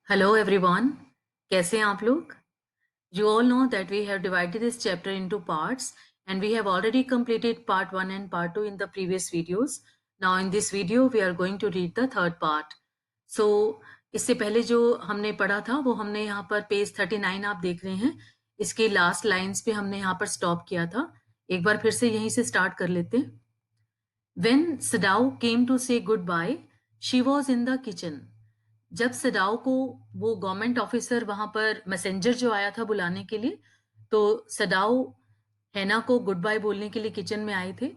Hello everyone, कैसे हैं आप लोग? You all know that we have divided this chapter into parts and we have already completed part 1 and part 2 in the previous videos. Now in this video we are going to read the third part. So इससे पहले जो हमने पढ़ा था वो हमने यहाँ पर पेज 39 आप देख रहे हैं, इसके लास्ट लाइन्स पे हमने यहाँ पर स्टॉप किया था. एक बार फिर से यहीं से स्टार्ट कर लेते हैं. When Sadao came to say goodbye, she was in the kitchen. जब सदाओ को वो गवर्नमेंट ऑफिसर वहां पर मैसेंजर जो आया था बुलाने के लिए, तो सदाओ हैना को गुड बाय बोलने के लिए किचन में आए थे.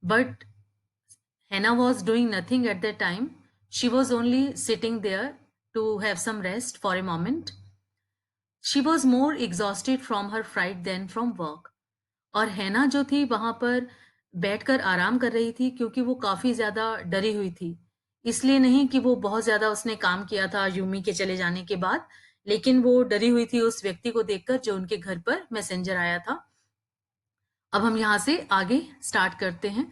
But Hana was doing nothing at that time. She was only sitting there to have some rest for a moment. She was more exhausted from her fright than from work. और Hana जो थी वहां पर बैठकर आराम कर रही थी क्योंकि वो काफी ज्यादा डरी हुई थी. इसलिए नहीं कि वो बहुत ज्यादा उसने काम किया था यूमी के चले जाने के बाद, लेकिन वो डरी हुई थी उस व्यक्ति को देखकर जो उनके घर पर मैसेंजर आया था. अब हम यहां से आगे स्टार्ट करते हैं.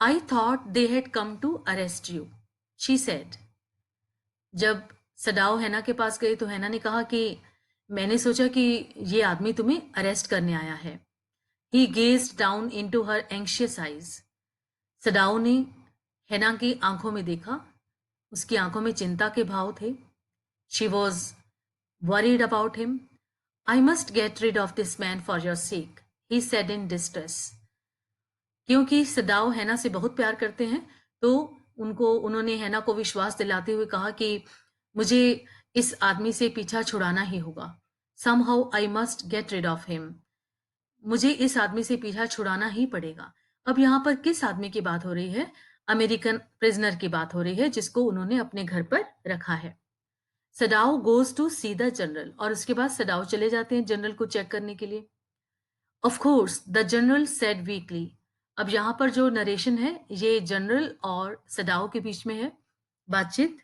I thought they had come to arrest you, she said. जब सदाओ हैना के पास गई तो हैना ने कहा कि मैंने सोचा कि ये आदमी तुम्हें अरेस्ट करने आया है. He gazed down into her anxious eyes. सदाओ ने हैना की आंखों में देखा. उसकी आंखों में चिंता के भाव थे. She was worried about him. I must get rid of this man for your sake, he said in distress. क्योंकि सदाओ हैना से बहुत प्यार करते हैं, तो उन्होंने हैना को विश्वास दिलाते हुए कहा कि मुझे इस आदमी से पीछा छुड़ाना ही होगा. Somehow I must get rid of him. मुझे इस आदमी से पीछा छुड़ाना ही पड़ेगा. अब यहाँ पर किस आदमी की बात हो रही है? अमेरिकन प्रिजनर की बात हो रही है जिसको उन्होंने अपने घर पर रखा है. सदाओ goes to see the general. और उसके बाद सदाओ चले जाते हैं जनरल को चेक करने के लिए. Of course the general said weekly. अब यहाँ पर जो नरेशन है ये जनरल और सदाओ के बीच में है बातचीत.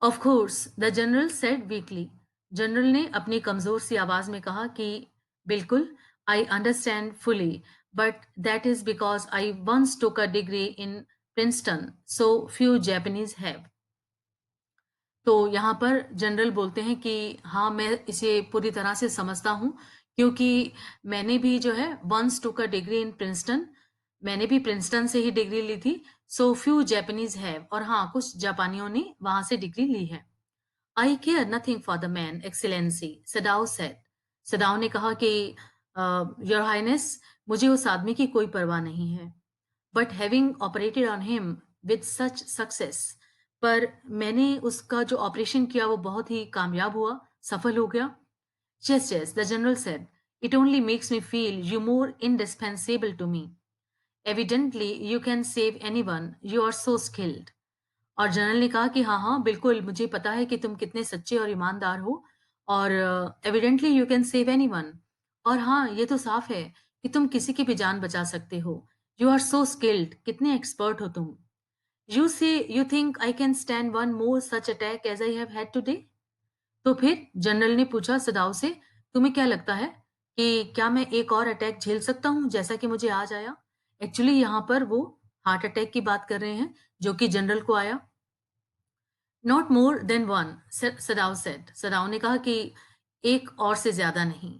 Of course the general said weekly. General ने अपनी कमजोर सी आवाज में कहा कि बिल्कुल, I understand fully, but that is because I once took a degree in Princeton, so few Japanese have. तो यहाँ पर जनरल बोलते हैं कि हाँ, मैं इसे पूरी तरह से समझता हूँ क्योंकि मैंने भी जो है once took a degree in Princeton, मैंने भी प्रिंसटन से ही डिग्री ली थी. So few Japanese have. और हाँ, कुछ जापानियों ने वहां से डिग्री ली है. I care nothing for the man, Excellency, Sadao said. सदाओ ने कहा कि योर हाइनेस, मुझे उस आदमी की कोई परवाह नहीं है. But having operated on him with such success. पर मैंने उसका जो ऑपरेशन किया वो बहुत ही कामयाब हुआ, सफल हो गया. Yes, yes, the general said. It only makes me feel you more indispensable to me. Evidently, you can save anyone. You are so skilled. और जनरल ने कहा कि हाँ हाँ बिल्कुल, मुझे पता है कि तुम कितने सच्चे और ईमानदार हो और evidently you can save anyone. और हाँ, ये तो साफ है कि तुम किसी की भी जान बचा सकते हो. You are so skilled. कितने एक्सपर्ट हो तुम. You say you think I can stand one more such attack as I have had today. तो फिर जनरल ने पूछा सदाओ से, तुम्हें क्या लगता है कि क्या मैं एक और अटैक झेल सकता हूँ जैसा कि मुझे आज आया? एक्चुअली यहाँ पर वो हार्ट अटैक की बात कर रहे हैं जो कि जनरल को आया. Not more than one, Sadao said. Sadao ने कहा कि एक और से ज्यादा नहीं.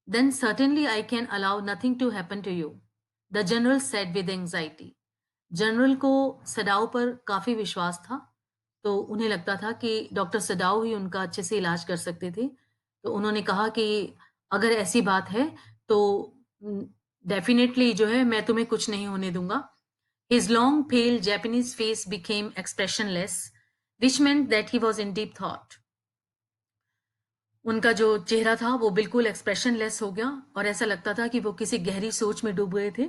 Then certainly I can allow nothing to happen to you, the general said with anxiety. General को सदाओ पर काफी विश्वास था, तो उन्हें लगता था कि डॉक्टर सदाओ ही उनका अच्छे से इलाज कर सकते थे. तो उन्होंने कहा कि अगर ऐसी बात है तो डेफिनेटली जो है मैं तुम्हें कुछ नहीं होने दूंगा. His long, pale Japanese face became expressionless, which meant that he was in deep thought. उनका जो चेहरा था वो बिल्कुल एक्सप्रेशनलेस हो गया और ऐसा लगता था कि वो किसी गहरी सोच में डूब गए थे.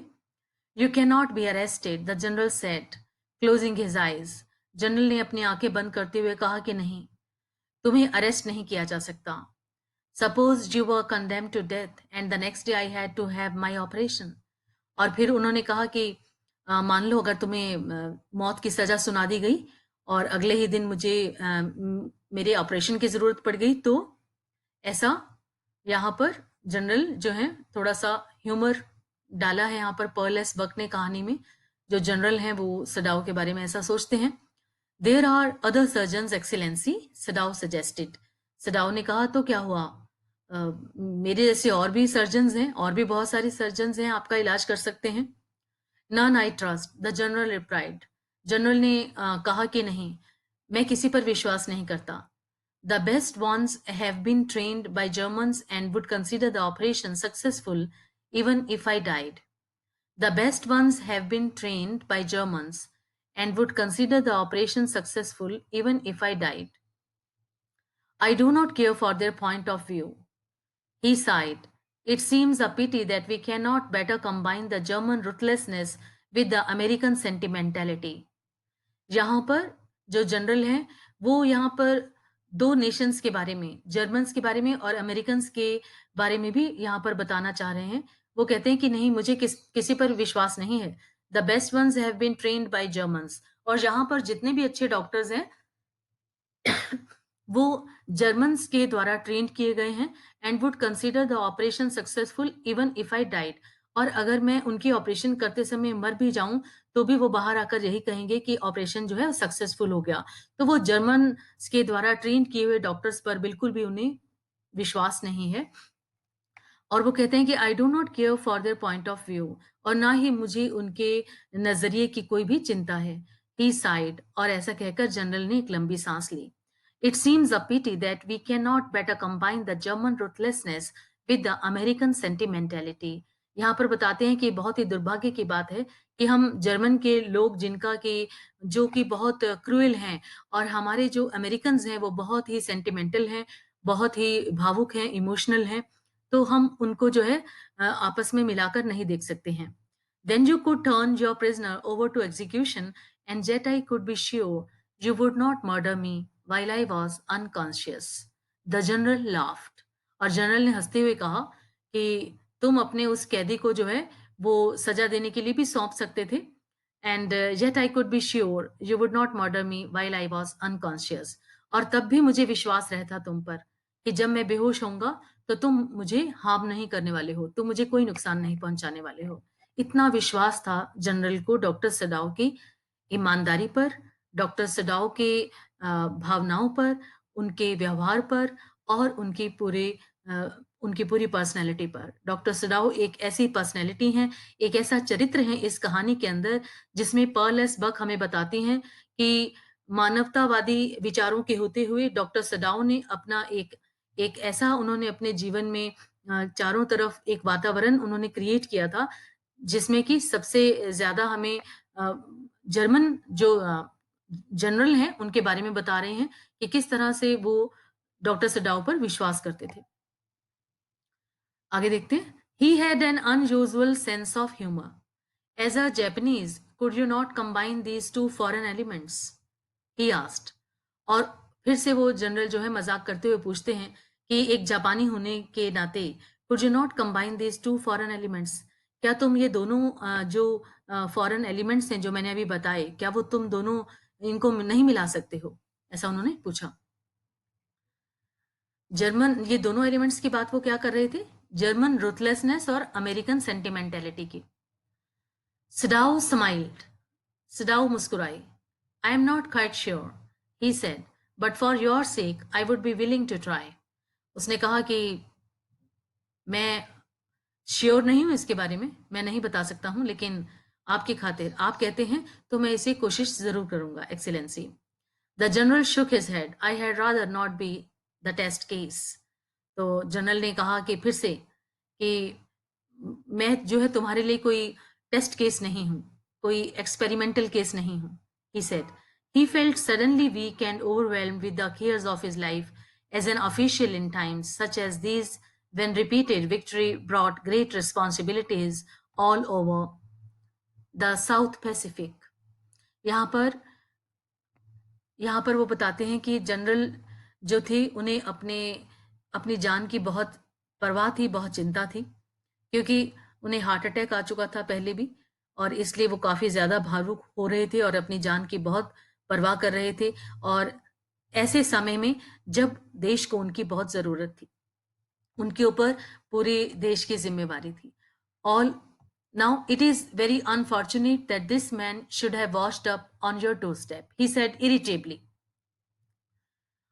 You cannot be arrested, the general said, closing his eyes. General ने अपनी आंखें बंद करते हुए कहा कि नहीं, तुम्हें अरेस्ट नहीं किया जा सकता. Suppose you were condemned to death and the next day I had to have my operation. और फिर उन्होंने कहा कि मान लो अगर तुम्हें मौत की सजा सुना दी गई और अगले ही दिन मुझे मेरे ऑपरेशन की जरूरत पड़ गई, तो ऐसा यहाँ पर जनरल जो है थोड़ा सा ह्यूमर डाला है यहाँ पर पर्ल एस बक ने कहानी में. जो जनरल हैं वो सदाओ के बारे में ऐसा सोचते हैं. There are other surgeons excellency, Sadao suggested. Sadao ने कहा तो क्या हुआ, मेरे जैसे और भी सर्जन्स हैं, और भी बहुत सारे सर्जन्स हैं, आपका इलाज कर सकते हैं। None I trust, the general replied. General ने कहा कि नहीं, मैं किसी पर विश्वास नहीं करता। The best ones have been trained by Germans and would consider the operation successful even if I died. The best ones have been trained by Germans and would consider the operation successful even if I died. I do not care for their point of view. He sighed. It seems a pity that we cannot better combine the German ruthlessness with the American sentimentality. यहाँ पर जो general हैं, वो यहाँ पर दो Nations के बारे में, जर्मन्स के बारे में और अमेरिकन्स के बारे में भी यहाँ पर बताना चाह रहे हैं। वो कहते हैं कि नहीं, मुझे किसी पर विश्वास नहीं है। The best ones have been trained by Germans, और यहाँ पर जितने भी अच्छे डॉक्टर्स हैं वो जर्मन्स के द्वारा ट्रेंड किए गए हैं and would consider the operation successful even if I died. और अगर मैं उनकी ऑपरेशन करते समय मर भी जाऊं तो भी वो बाहर आकर यही कहेंगे कि ऑपरेशन जो है सक्सेसफुल हो गया। तो वो जर्मन के द्वारा ट्रेन किए हुए डॉक्टर्स पर बिल्कुल भी उन्हें विश्वास नहीं है, और वो कहते हैं कि I do not care for their point of view, और ना ही मुझे उनके नजरिए की कोई भी चिंता है। ही साइड, और ऐसा कहकर जनरल ने एक लंबी सांस ली। It seems a pity that we can not better combine the German ruthlessness with the American sentimentality. यहाँ पर बताते हैं कि बहुत ही दुर्भाग्य की बात है कि हम जर्मन के लोग जिनका कि जो कि बहुत क्रूएल हैं, और हमारे जो अमेरिकन्स हैं वो बहुत ही सेंटिमेंटल हैं, बहुत ही भावुक हैं, इमोशनल हैं, तो हम उनको जो है आपस में मिलाकर नहीं देख सकते हैं। Then you could turn your prisoner over to execution, and yet I could be sure you would not murder me while I was unconscious. The general laughed. और जनरल ने हंसते हुए कहा कि तुम अपने उस कैदी को जो है वो सजा देने के लिए भी सौंप सकते थे, and yet I could be sure you would not murder me while I was unconscious. और तब भी मुझे विश्वास रहता तुम पर कि जब मैं बेहोश होऊंगा तो तुम मुझे हार्म नहीं करने वाले हो, तुम मुझे कोई नुकसान नहीं पहुंचाने वाले हो। इतना विश्वास था जनरल को डॉक्टर सडाओ की ईमानदारी पर, डॉक्टर सडाओ के भावनाओं पर, उनके व्यवहार पर, और उनकी पूरी पर्सनैलिटी पर। डॉक्टर सडाओ एक ऐसी पर्सनैलिटी हैं, एक ऐसा चरित्र है इस कहानी के अंदर, जिसमें पर्ल एस बक हमें बताती हैं कि मानवतावादी विचारों के होते हुए डॉक्टर सडाओ ने अपना एक एक ऐसा उन्होंने अपने जीवन में चारों तरफ एक वातावरण उन्होंने क्रिएट किया था, जिसमें कि सबसे ज़्यादा हमें जर्मन जो जनरल हैं, उनके बारे में बता रहे हैं कि किस तरह से वो डॉक्टर सडाओ पर विश्वास करते थे। आगे देखते हैं। He had an unusual sense of humor. As a Japanese, could you not combine these two foreign elements? He asked. और फिर से वो जनरल जो है मजाक करते हुए पूछते हैं कि एक जापानी होने के नाते could you not combine these two foreign elements? क्या तुम ये दोनों जो फॉरेन एलिमेंट्स हैं जो मैंने अभी बताए, क्या वो तुम दोनों इनको नहीं मिला सकते हो? ऐसा उन्होंने पूछा। जर्मन ये दोनों एलिमेंट्स की बात वो क्या कर रहे थे? जर्मन रुथलेसनेस और अमेरिकन सेंटिमेंटेलिटी की। सडाओ स्माइल्ड, सडाओ मुस्कुराई। I am not quite sure, he said, but for your sake I would be willing to try. उसने कहा कि मैं श्योर नहीं हूं इसके बारे में, मैं नहीं बता सकता हूं, लेकिन आपकी खातिर आप कहते हैं तो मैं इसे कोशिश जरूर करूंगा, excellency. The general shook his head. I had rather not be the test case. तो जनरल ने कहा कि फिर से कि मैं जो है तुम्हारे लिए कोई टेस्ट केस नहीं हूं, कोई एक्सपेरिमेंटल केस नहीं हूं। He said. He felt suddenly weak and overwhelmed with the cares of his life as an official in times such as these, when repeated victory brought great responsibilities all over the South Pacific. यहाँ पर यहाँ पर वो बताते हैं कि general जो थे उन्हें अपनी जान की बहुत परवाह थी, बहुत चिंता थी, क्योंकि उन्हें हार्ट अटैक आ चुका था पहले भी, और इसलिए वो काफ़ी ज़्यादा भावुक हो रहे थे और अपनी जान की बहुत परवाह कर रहे थे, और ऐसे समय में जब देश को उनकी बहुत ज़रूरत थी, उनके ऊपर पूरे देश की ज़िम्मेवारी थी। All Now, it is very unfortunate that this man should have washed up on your doorstep, he said irritably.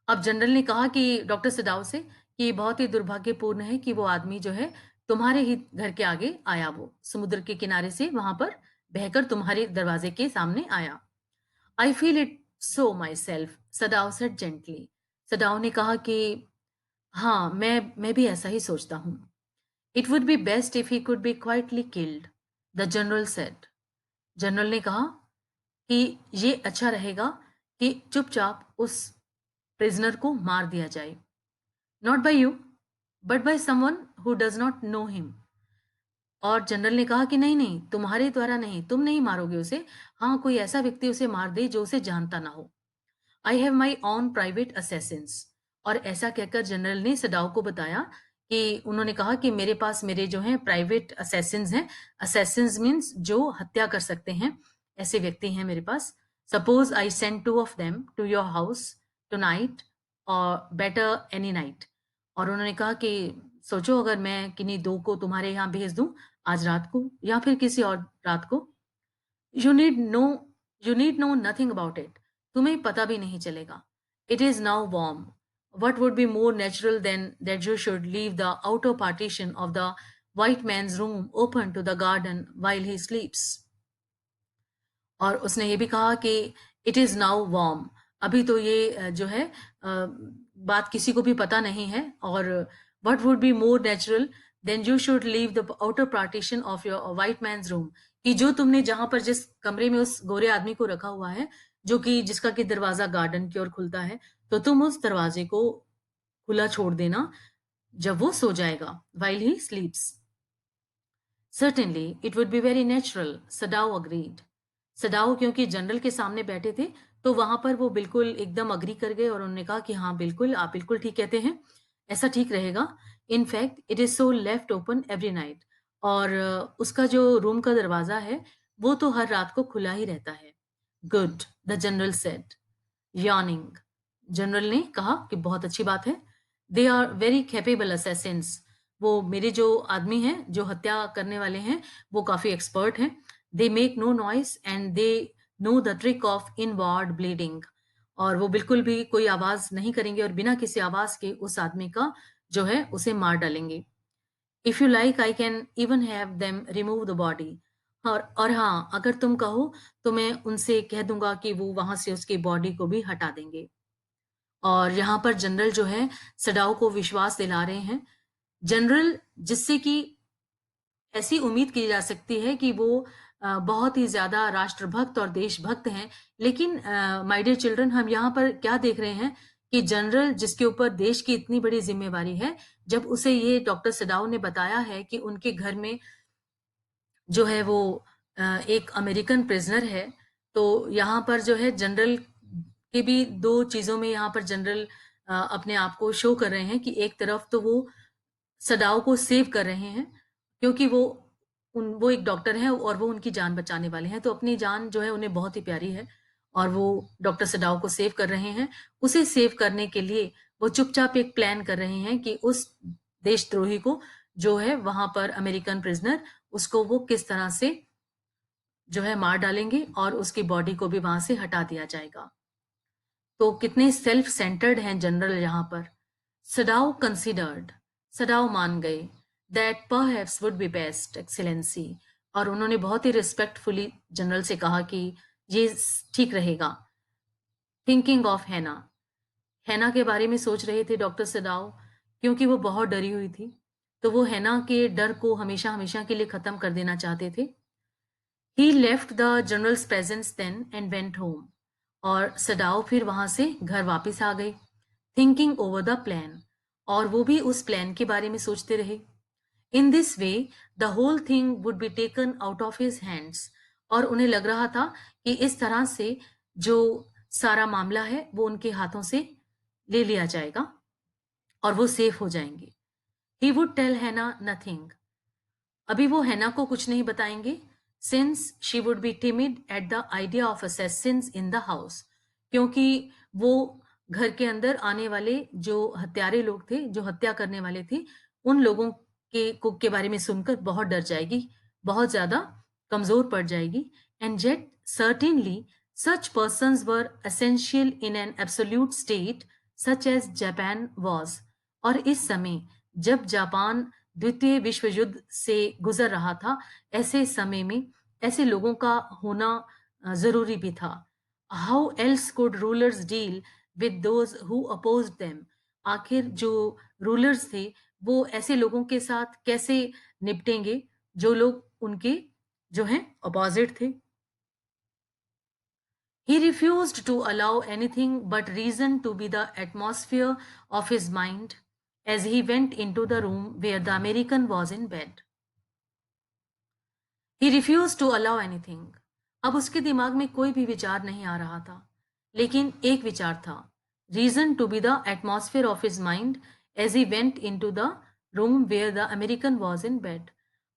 अब जनरल ने कहा कि डॉक्टर सदाव से कि ये बहुत ही दुर्भाग्यपूर्ण है कि वो आदमी जो है तुम्हारे ही घर के आगे आया, वो समुद्र के किनारे से वहां पर बहकर तुम्हारे दरवाजे के सामने आया। I feel it so my self, सदाव said gently. सदाव ने कहा कि हाँ, मैं भी ऐसा ही सोचता हूँ। It would be best if he could be quietly killed, the general said. General ने कहा कि ये अच्छा रहेगा कि चुपचाप उस प्रिजनर को मार दिया जाए। Not by you, but by someone who does not know him. और जनरल ने कहा कि नहीं नहीं, तुम्हारे द्वारा नहीं, तुम नहीं मारोगे उसे। हाँ, कोई ऐसा व्यक्ति उसे मार दे जो उसे जानता ना हो। I have my own private Assassin's. और ऐसा कहकर जनरल ने सदाव को बताया कि उन्होंने कहा कि मेरे पास मेरे जो हैं प्राइवेट असेसिन्स हैं। असेसिन्स मीन्स जो हत्या कर सकते हैं, ऐसे व्यक्ति हैं मेरे पास। Suppose I send 2 of them to your house tonight or better any night. और उन्होंने कहा कि सोचो अगर मैं किन्हीं 2 को तुम्हारे यहाँ भेज दूं आज रात को या फिर किसी और रात को। You need know you need know nothing about it. तुम्हें पता भी नहीं चलेगा। It is now warm. What would be more natural than that you should leave the outer partition of the white man's room open to the garden while he sleeps। और उसने ये भी कहा कि इट इज नाउ वार्म। अभी तो ये जो है बात किसी को भी पता नहीं है। और what would be more natural than you should leave the outer partition of your white man's room, कि जो तुमने जहां पर जिस कमरे में उस गोरे आदमी को रखा हुआ है, जो कि जिसका कि दरवाजा गार्डन की ओर खुलता है, तो तुम उस दरवाजे को खुला छोड़ देना जब वो सो जाएगा, while he sleeps। Certainly, it would be very natural, Sadao agreed। Sadao क्योंकि जनरल के सामने बैठे थे, तो वहां पर वो बिल्कुल एकदम अग्री कर गए और उन्होंने कहा कि हाँ बिल्कुल, आप बिल्कुल ठीक कहते हैं, ऐसा ठीक रहेगा। In fact it is so left open every night. और उसका जो रूम का दरवाजा है वो तो हर रात को खुला ही रहता है। Good, the general said yawning. General ने कहा कि बहुत अच्छी बात है। They are very capable assassins. वो मेरे जो आदमी हैं जो हत्या करने वाले हैं वो काफी एक्सपर्ट हैं। They make no noise and they know the trick of inward bleeding. और वो बिल्कुल भी कोई आवाज नहीं करेंगे और बिना किसी आवाज के उस आदमी का जो है उसे मार डालेंगे। If you like I can even have them remove the body. और हाँ, अगर तुम कहो तो मैं उनसे कह दूंगा कि वो वहां से उसकी बॉडी को भी हटा देंगे। और यहाँ पर जनरल जो है सडाओ को विश्वास दिला रहे हैं। जनरल जिससे कि ऐसी उम्मीद की जा सकती है कि वो बहुत ही ज्यादा राष्ट्रभक्त और देशभक्त हैं। लेकिन माय डियर चिल्ड्रन, हम यहाँ पर क्या देख रहे हैं कि जनरल जिसके ऊपर देश की इतनी बड़ी जिम्मेवारी है, जब उसे ये डॉक्टर सडाओ ने बताया है कि उनके घर में जो है वो एक अमेरिकन प्रिजनर है, तो यहाँ पर जो है जनरल के भी दो चीजों में यहाँ पर जनरल अपने आप को शो कर रहे हैं कि एक तरफ तो वो सदाओ को सेव कर रहे हैं, क्योंकि वो एक डॉक्टर हैं और वो उनकी जान बचाने वाले हैं, तो अपनी जान जो है उन्हें बहुत ही प्यारी है और वो डॉक्टर सदाओ को सेव कर रहे हैं। उसे सेव करने के लिए वो चुपचाप एक प्लान कर रहे हैं कि उस देशद्रोही को जो है वहां पर अमेरिकन प्रिजनर, उसको वो किस तरह से जो है मार डालेंगे और उसकी बॉडी को भी वहां से हटा दिया जाएगा। तो कितने सेल्फ सेंटर्ड हैं जनरल यहाँ पर। सडाओ कंसिडर्ड, सडाओ मान गए that perhaps would be best excellency. और उन्होंने बहुत ही रिस्पेक्टफुली जनरल से कहा कि ये ठीक रहेगा। थिंकिंग ऑफ हैना, हैना के बारे में सोच रहे थे डॉक्टर सदाओ, क्योंकि वो बहुत डरी हुई थी, तो वो हैना के डर को हमेशा हमेशा के लिए खत्म कर देना चाहते थे। He left the general's presence then and went home. और सडाओ फिर वहां से घर वापस आ गए, थिंकिंग ओवर द प्लान। और वो भी उस प्लान के बारे में सोचते रहे। In this way the whole thing would be taken out of his hands. और उन्हें लग रहा था कि इस तरह से जो सारा मामला है वो उनके हाथों से ले लिया जाएगा और वो सेफ हो जाएंगे। ही वुड टेल हैना नथिंग। अभी वो हैना को कुछ नहीं बताएंगे, since she would be timid at the idea of Assassin's in the house. क्योंकि वो घर के अंदर आने वाले जो हत्यारे लोग थे, जो हत्या करने वाले थे, उन लोगों के बारे में सुनकर बहुत डर जाएगी, बहुत ज़्यादा कमज़ोर पड़ जाएगी। And yet certainly such persons were essential in an absolute state such as Japan was। और इस समय जब जापान द्वितीय विश्व युद्ध से गुजर रहा था, ऐसे समय में ऐसे लोगों का होना ज़रूरी भी था। How else could rulers deal with those who opposed them. आखिर जो रूलर्स थे वो ऐसे लोगों के साथ कैसे निपटेंगे जो लोग उनके जो हैं अपोजिट थे। He refused to allow anything but reason to be the atmosphere of his mind as he went into the room where the American was in bed. He refused to allow anything। अब उसके दिमाग में कोई भी विचार नहीं आ रहा था, लेकिन एक विचार था, reason to be the atmosphere of his mind as he went into the room where the American was in bed.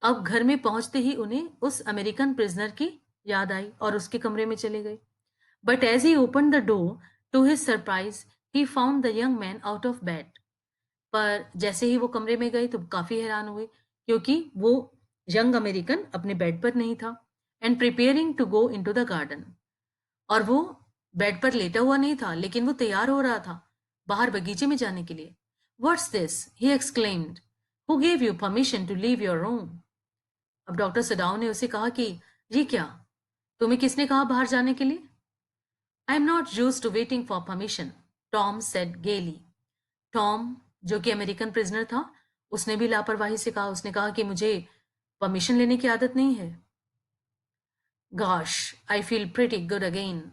अब घर में पहुंचते ही उन्हें उस अमेरिकन प्रिजनर की याद आई और उसके कमरे में चले गए। But as he opened the door, to his surprise, he found the young man out of bed। पर जैसे ही वो कमरे में गए तो काफी हैरान हुए क्योंकि वो यंग अमेरिकन अपने बेड पर नहीं था। And preparing to go into the garden. और वो बेड पर लेटा हुआ नहीं था, लेकिन वो तैयार हो रहा था बाहर बगीचे में जाने के लिए। What's this, he exclaimed. Who gave you permission to leave your room. अब डॉक्टर सडाउ ने उसे कहा कि ये क्या, तुम्हें किसने कहा बाहर जाने के लिए। I am not used to waiting for permission, Tom said gaily. Tom, जो कि अमेरिकन प्रिजनर था, उसने भी लापरवाही से कहा। उसने कहा कि मुझे परमिशन लेने की आदत नहीं है। Gosh, I feel pretty good again.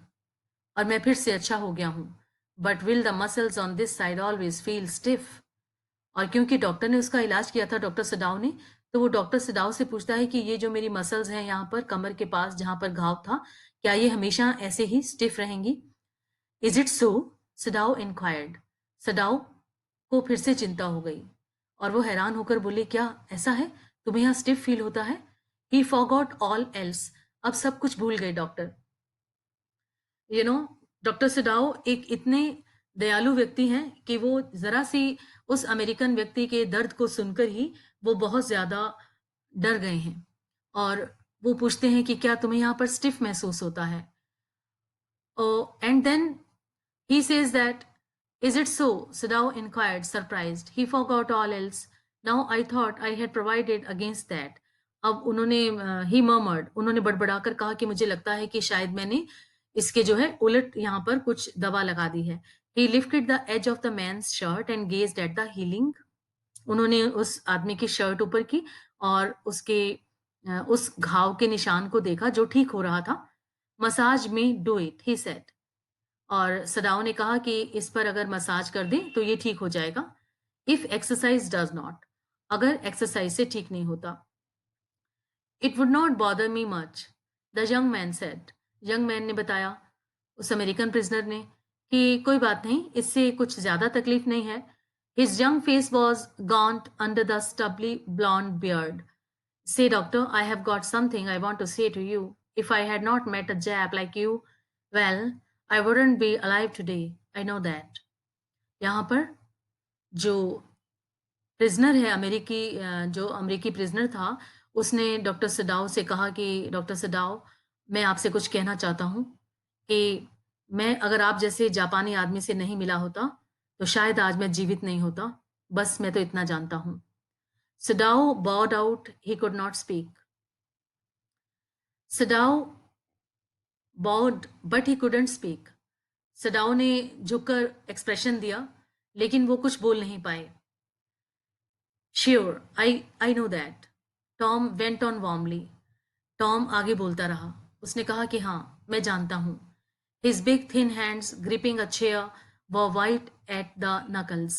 और मैं फिर से अच्छा हो गया हूँ। But will the muscles on this side always feel stiff. और क्योंकि डॉक्टर ने उसका इलाज किया था, डॉक्टर सडाव ने, तो वो डॉक्टर सडाव से पूछता है कि ये जो मेरी मसल्स हैं यहाँ पर कमर के पास जहाँ पर घाव था, क्या ये हमेशा ऐसे ही स्टिफ रहेंगी। Is it so, Sadao inquired. Sadao को फिर से चिंता हो गई और वो हैरान होकर बोले, क्या ऐसा है, तुम्हें यहाँ स्टिफ फील होता है। ही फॉरगॉट ऑल एल्स। अब सब कुछ भूल गए doctor. You know, doctor Sadao एक इतने दयालु व्यक्ति हैं कि वो जरा सी उस अमेरिकन व्यक्ति के दर्द को सुनकर ही वो बहुत ज्यादा डर गए हैं। और वो पूछते हैं कि क्या तुम्हें यहाँ पर स्टिफ महसूस होता है। And then he says that, is it so? Sadao inquired, surprised. He forgot all else. Now I thought I had provided against that। अब उन्होंने he murmured, उन्होंने बड़बड़ाकर कहा कि मुझे लगता है कि शायद मैंने इसके जो है उलट यहाँ पर कुछ दवा लगा दी है। He lifted the edge of the man's shirt and gazed at the healing। उन्होंने उस आदमी की शर्ट ऊपर की और उसके उस घाव के निशान को देखा जो ठीक हो रहा था। मसाज में डू इट, he said। और सदाओ ने कहा कि इस पर अगर मसाज कर दें तो ये ठीक हो जाएगा। इफ एक्सरसाइज डज नॉट, अगर एक्सरसाइज से ठीक नहीं होता। It would not bother me much, the young man said. Young man ने बताया, उस अमेरिकन प्रिजनर ने, कि कोई बात नहीं, इससे कुछ ज्यादा तकलीफ नहीं है। His young face was gaunt under the stubbly blond beard. Say, doctor, I have got something I want to say to you. If I had not met a Jap like you, well, I wouldn't be alive today. I know that। यहाँ पर जो prisoner है अमेरिकी, जो अमेरिकी prisoner था, उसने doctor Sadao से कहा कि डॉक्टर सडाओ, मैं आपसे कुछ कहना चाहता हूँ कि मैं अगर आप जैसे जापानी आदमी से नहीं मिला होता तो शायद आज मैं जीवित नहीं होता। बस मैं तो इतना जानता हूँ। Sadao bowed out, he could not speak। Sadao bowed but he couldn't speak। Sadao ने झुककर एक्सप्रेशन दिया, लेकिन वो कुछ बोल नहीं पाए। Sure, I know that, Tom went on warmly. Tom आगे बोलता रहा। उसने कहा कि हाँ, मैं जानता हूँ। His big thin hands gripping a chair were white at the knuckles.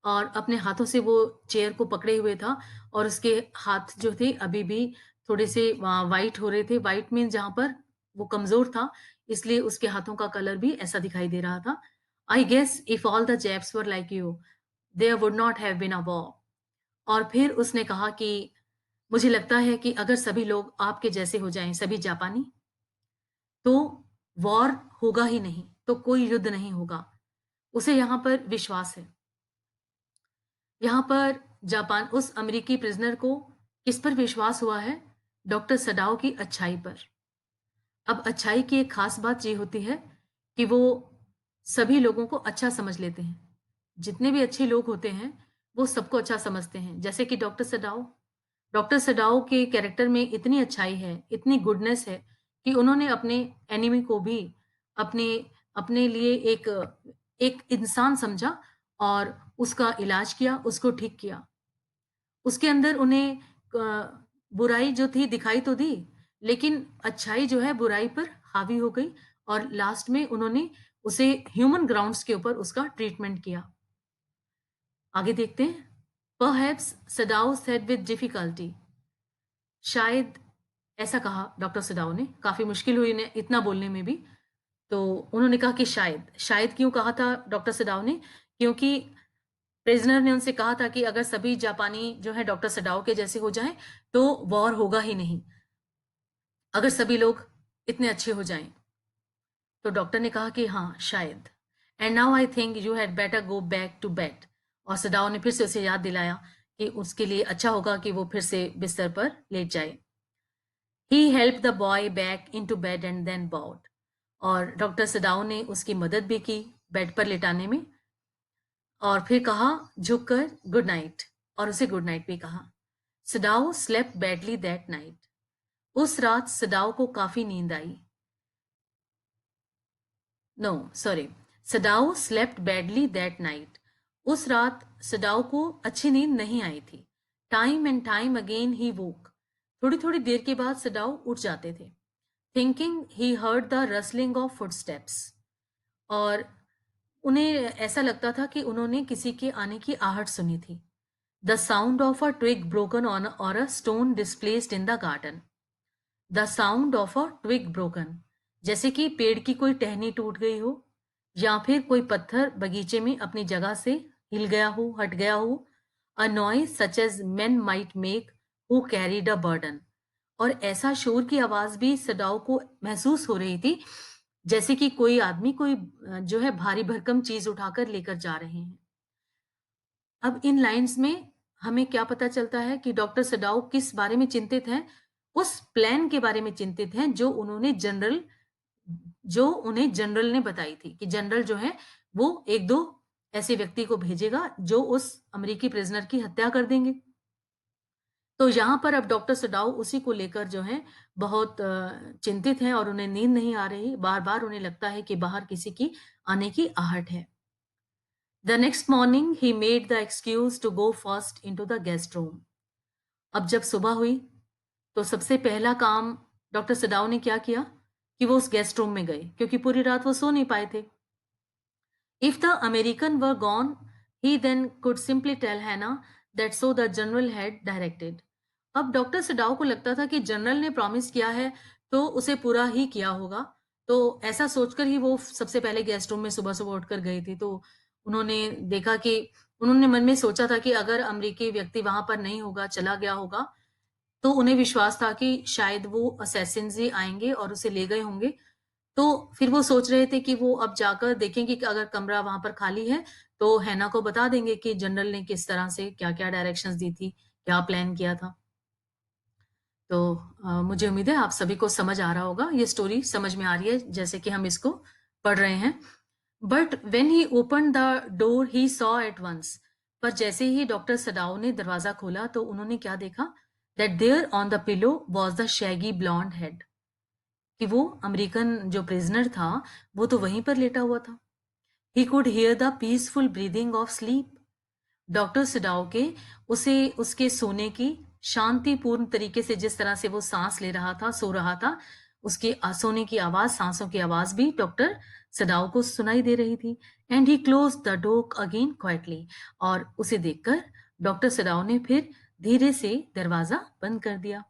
और अपने हाथों से वो चेयर को पकड़े हुए था और उसके हाथ जो थे अभी भी थोड़े से वाइट हो रहे थे। वाइट मीन जहां पर वो कमजोर था, इसलिए उसके हाथों का कलर भी ऐसा दिखाई दे रहा था। I guess if all the Japs were like you, there would not have been a war. और फिर उसने कहा कि मुझे लगता है कि अगर सभी लोग आपके जैसे हो जाएं, सभी जापानी, तो वॉर होगा ही नहीं, तो कोई युद्ध नहीं होगा। उसे यहाँ पर विश्वास है। यहाँ पर जापान उस अमेरिकी प्रिजनर को किस पर विश्वास हुआ है डॉक्टर सडाओ की अच्छाई पर। अब अच्छाई की एक खास बात ये होती है कि वो सभी लोगों को अच्छा समझ लेते हैं। जितने भी अच्छे लोग होते हैं, वो सबको अच्छा समझते हैं। जैसे कि डॉक्टर सडाओ के कैरेक्टर में इतनी अच्छाई है, इतनी गुडनेस है कि उन्होंने अपने एनिमी को भी अपने अपने लिए एक एक इंसान समझा और उसका इलाज किया, उसको ठीक किया। उसके अंदर उन्हें बुराई जो थी दिखाई तो दी, लेकिन अच्छाई जो है बुराई पर हावी हो गई और लास्ट में उन्होंने उसे ह्यूमन ग्राउंड्स के ऊपर उसका ट्रीटमेंट किया। आगे देखते हैं। Perhaps Sadao said with difficulty. शायद ऐसा कहा डॉक्टर सदाओ ने, काफी मुश्किल हुई उन्हें इतना बोलने में भी। तो उन्होंने कहा कि शायद क्यों कहा था डॉक्टर सदाओ ने? क्योंकि प्रिजनर ने उनसे कहा था कि अगर सभी जापानी जो है डॉक्टर सडाओ के जैसे हो जाएं तो वॉर होगा ही नहीं, अगर सभी लोग इतने अच्छे हो जाएं। तो डॉक्टर ने कहा कि हाँ शायद। And now I think you had better go back to bed. और सडाओ ने फिर से उसे याद दिलाया कि उसके लिए अच्छा होगा कि वो फिर से बिस्तर पर लेट जाए। He help the boy back into bed and then bowed. और डॉक्टर सडाओ ने उसकी मदद भी की बेड पर लेटाने में, और फिर कहा झुककर गुड नाइट, और उसे गुड नाइट भी कहा। Sadao slept badly that night. उस रात सडाओ को काफी नींद आई। No sorry, Sadao slept badly that night. उस रात सडाओ को अच्छी नींद नहीं आई थी। Time and time again he woke. थोड़ी थोड़ी देर के बाद सडाओ उठ जाते थे। Thinking he heard the rustling of footsteps. और उन्हें ऐसा लगता था कि उन्होंने किसी के आने की आहट सुनी थी। The sound of a twig broken on or a stone displaced in the garden. The sound of a twig broken, जैसे कि पेड़ की कोई टहनी टूट गई हो, या फिर कोई पत्थर बगीचे में अपनी जगह से हिल गया हो, हट गया हो। A noise such as men might make who carried a burden. और ऐसा शोर की आवाज भी सडाओ को महसूस हो रही थी, जैसे कि कोई आदमी कोई जो है भारी भरकम चीज उठाकर लेकर जा रहे हैं। अब इन लाइन्स में हमें क्या पता चलता है कि डॉक्टर सडाओ किस बारे में चिंतित हैं? उस प्लान के बारे में चिंतित हैं जो उन्हें जनरल ने बताई थी कि जनरल जो है वो 1-2 ऐसे व्यक्ति को भेजेगा जो उस अमेरिकी प्रिज़नर की हत्या कर देंगे। तो यहाँ पर अब डॉक्टर सडाओ उसी को लेकर जो है बहुत चिंतित हैं और उन्हें नींद नहीं आ रही। बार-बार उन्हें लगता है कि बाहर किसी की आने की आहट है। The next morning he made the excuse to go first into the guest room. अब जब सुबह हुई तो सबसे पहला काम डॉक्टर सडाओ ने क्या किया कि वो उस गेस्ट रूम में गए, क्योंकि पूरी रात वो सो नहीं पाए थे। If the American were gone, he then could simply tell Hannah that so the general had directed. अब डॉक्टर सडाओ को लगता था कि जनरल ने प्रॉमिस किया है तो उसे पूरा ही किया होगा। तो ऐसा सोचकर ही वो सबसे पहले गेस्ट रूम में सुबह-सुबह उठकर गई थी। तो उन्होंने देखा कि उन्होंने मन में सोचा था कि अगर अमेरिकी व्यक्ति वहाँ पर नहीं होगा, चला गया होगा, तो उन्हें विश्वास था कि शायद वो असैसिन्स ही आएँगे और उसे ले गए होंगे। तो फिर वो सोच रहे थे कि वो अब जाकर देखेंगे कि अगर कमरा वहाँ पर खाली है, तो हैना को बता देंगे कि जनरल ने किस तरह से क्या-क्या डायरेक्शंस दी थी, क्या प्लान किया था। तो मुझे उम्मीद है आप सभी को समझ आ रहा होगा, ये स्टोरी समझ में आ रही है जैसे कि हम इसको पढ़ रहे हैं। But when he opened the door he saw at once. पर जैसे ही डॉक्टर सडाओ ने दरवाज़ा खोला तो उन्होंने क्या देखा? That there on the pillow was the shaggy blond head. कि वो अमेरिकन जो प्रिज़नर था, वो तो वहीं पर लेटा हुआ था। He could hear the peaceful breathing of sleep. Doctor Sadao के उसे उसके सोने की शांतिपूर्ण तरीके से जिस तरह से वो साँस ले रहा था, सो रहा था, उसकी सोने की आवाज़, साँसों की आवाज़ भी डॉक्टर सिडाओ को सुनाई दे रही थी। And he closed the door again quietly. और उसे देखकर डॉक्टर सिडाओ ने फिर धीरे से दरवाज़ा बंद कर दिया।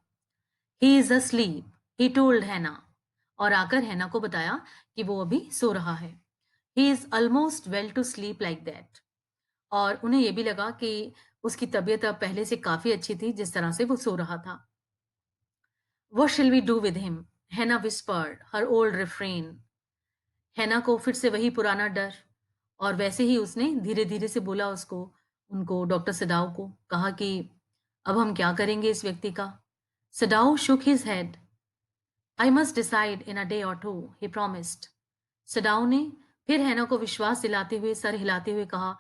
He is asleep, he told हैना। और आकर हैना को बताया कि वो अभी सो रहा है। He is almost well to sleep like that. और उन्हें ये भी लगा कि उसकी तबीयत अब पहले से काफ़ी अच्छी थी, जिस तरह से वो सो रहा था। What shall we do with him? Hana whispered her old refrain. हैना को फिर से वही पुराना डर, और वैसे ही उसने धीरे-धीरे से बोला उनको डॉक्टर सदाव को, कहा कि अब हम क्या करेंगे इस व्यक्ति का? Sadao shook his head. I must decide in a day or two, he promised. सडाउ ने फिर हैना को विश्वास दिलाते हुए सर हिलाते हुए कहा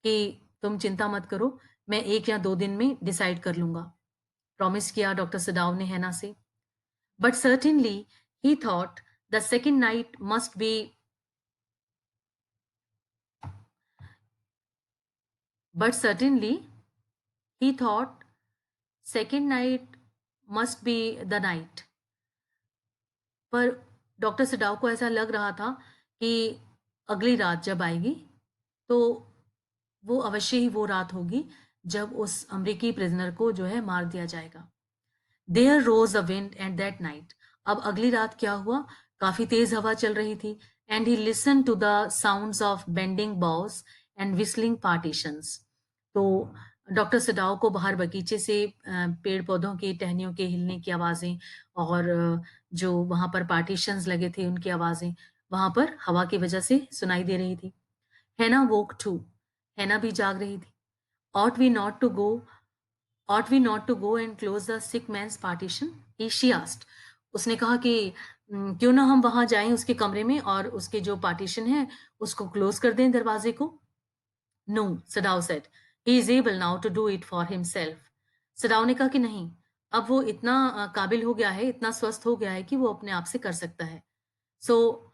कि तुम चिंता मत करो, मैं 1 या 2 दिन में डिसाइड कर लूंगा। प्रॉमिस किया डॉक्टर सडाउ ने हैना से। But certainly he thought the second night must be but certainly he thought second night must be the night। पर डॉक्टर सडाउ को ऐसा लग रहा था कि अगली रात जब आएगी तो वो अवश्य ही वो रात होगी जब उस अमेरिकी प्रिजनर को जो है मार दिया जाएगा। There rose a wind at that night. अब अगली रात क्या हुआ, काफी तेज हवा चल रही थी and he listen to the sounds of bending boughs and whistling partitions. तो डॉक्टर सडाओ को बाहर बगीचे से पेड़ पौधों की टहनियों के हिलने की आवाजें और जो वहां पर पार्टीशंस लगे थे उनकी आवाजें वहां पर हवा की वजह से सुनाई दे रही थी। हैना वोक टू। हैना भी जाग रही थी। ought we not to go ought we not to go and close the sick man's partition, she asked। उसने कहा कि क्यों ना हम वहां जाएं उसके कमरे में और उसके जो पार्टीशन है उसको क्लोज कर दें दरवाजे को। No, Sadao said, he is able now to do it for himself. Sadao ने कहा कि नहीं, अब वो इतना काबिल हो गया है, इतना स्वस्थ हो गया है कि वो अपने आप से कर सकता है। सो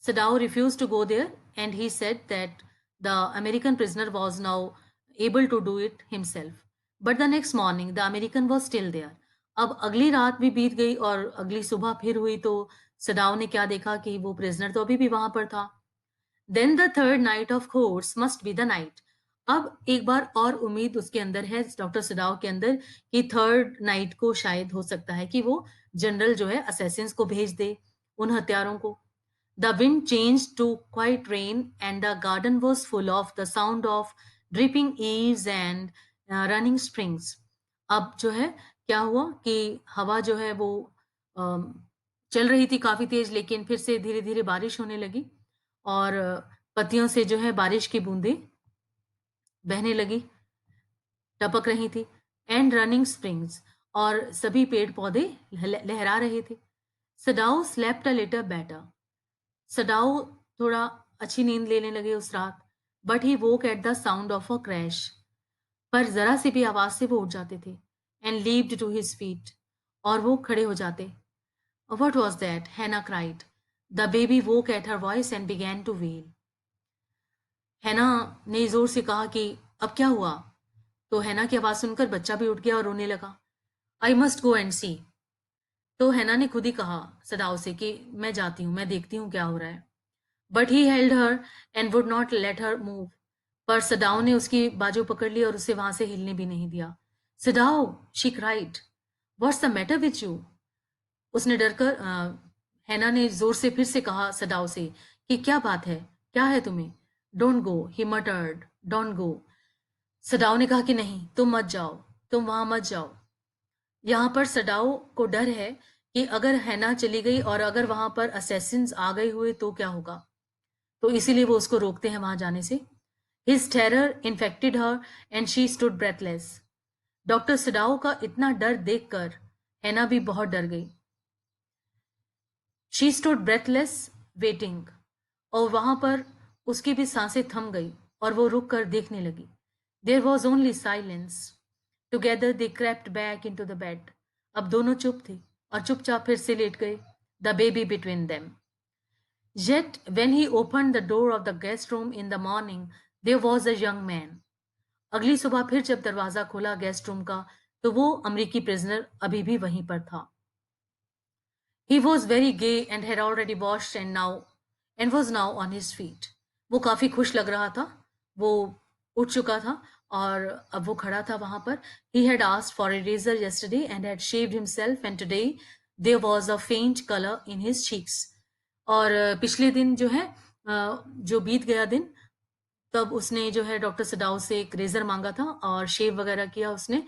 Sadao refused to go there and he said that the American prisoner was now able to do it himself. But the next morning, the American was still there. अब अगली रात भी बीत गई और अगली सुबह फिर हुई तो सडाओ ने क्या देखा कि वो प्रिजनर तो अभी भी वहां पर था। Then the third night of course must be the night. अब एक बार और उम्मीद उसके अंदर है, डॉक्टर सडाओ के अंदर, कि थर्ड नाइट को शायद हो सकता है कि वो जनरल जो है असैसिन्स को भेज दे, उन हत्यारों को। The wind changed to quiet rain, and the garden was full of the sound of dripping eaves and running springs। अब जो है क्या हुआ कि हवा जो है वो अम, चल रही थी काफी तेज, लेकिन फिर से धीरे धीरे बारिश होने लगी और पत्तियों से जो है बारिश की बूंदें बहने लगी, टपक रही थी। एंड रनिंग स्प्रिंग्स, और सभी पेड़ पौधे लहरा रहे थे। Sadao slept a little better. Sadao थोड़ा अच्छी नींद लेने लगे उस रात। But he woke at the sound of a crash. पर जरा सी भी आवाज से वो उठ जाते थे। And leaped to his feet, और वो खड़े हो जाते। What was that, Hana cried. The baby woke at her voice and began to wail. Hana ने जोर से कहा कि अब क्या हुआ। तो हैना की आवाज सुनकर बच्चा भी उठ गया और रोने लगा। आई मस्ट गो एंड सी। तो हैना ने खुद ही कहा सडाओ से कि मैं जाती हूँ, मैं देखती हूँ क्या हो रहा है। But he held her and would not let her move. पर सडाओ ने उसकी बाजू पकड़ ली और उसे वहां से हिलने भी नहीं दिया। Sadao, she cried, what's the matter with you. उसने डरकर हैना ने जोर से फिर से कहा सडाओ से कि क्या बात है, क्या है तुम्हें। Don't go, he मटर्ड, don't go. Sadao ने कहा कि नहीं, तुम मत जाओ, तुम वहां मत जाओ। यहाँ पर सडाओ को डर है कि अगर हैना चली गई और अगर वहां पर असैसिन्स आ गए हुए तो क्या होगा, तो इसीलिए वो उसको रोकते हैं वहां जाने से। His terror infected her and she stood breathless. Doctor Sadao का इतना डर देखकर हैना भी बहुत डर गई। शी स्टूड ब्रेथलेस वेटिंग, और वहां पर उसकी भी सांसें थम गई और वो रुक कर देखने लगी। There was only silence. Together they crept back into the bed. अब दोनों चुप थे और चुपचाप फिर से लेट गए, the baby between them. Yet, when he opened the door of the guest room in the morning, there was a young man। अगली सुबह फिर जब दरवाजा खोला गेस्ट रूम का, तो वो अमरीकी प्रिजनर अभी भी वहीं पर था। He was very gay and had already washed and was now on his feet। वो काफी खुश लग रहा था, वो उठ चुका था और अब वो खड़ा था वहां पर। He had asked for a razor yesterday and had shaved himself, and today there was a faint color in his cheeks। और पिछले दिन जो है जो बीत गया दिन, तब उसने जो है डॉक्टर सडाउ से एक रेजर मांगा था और शेव वगैरह किया उसने,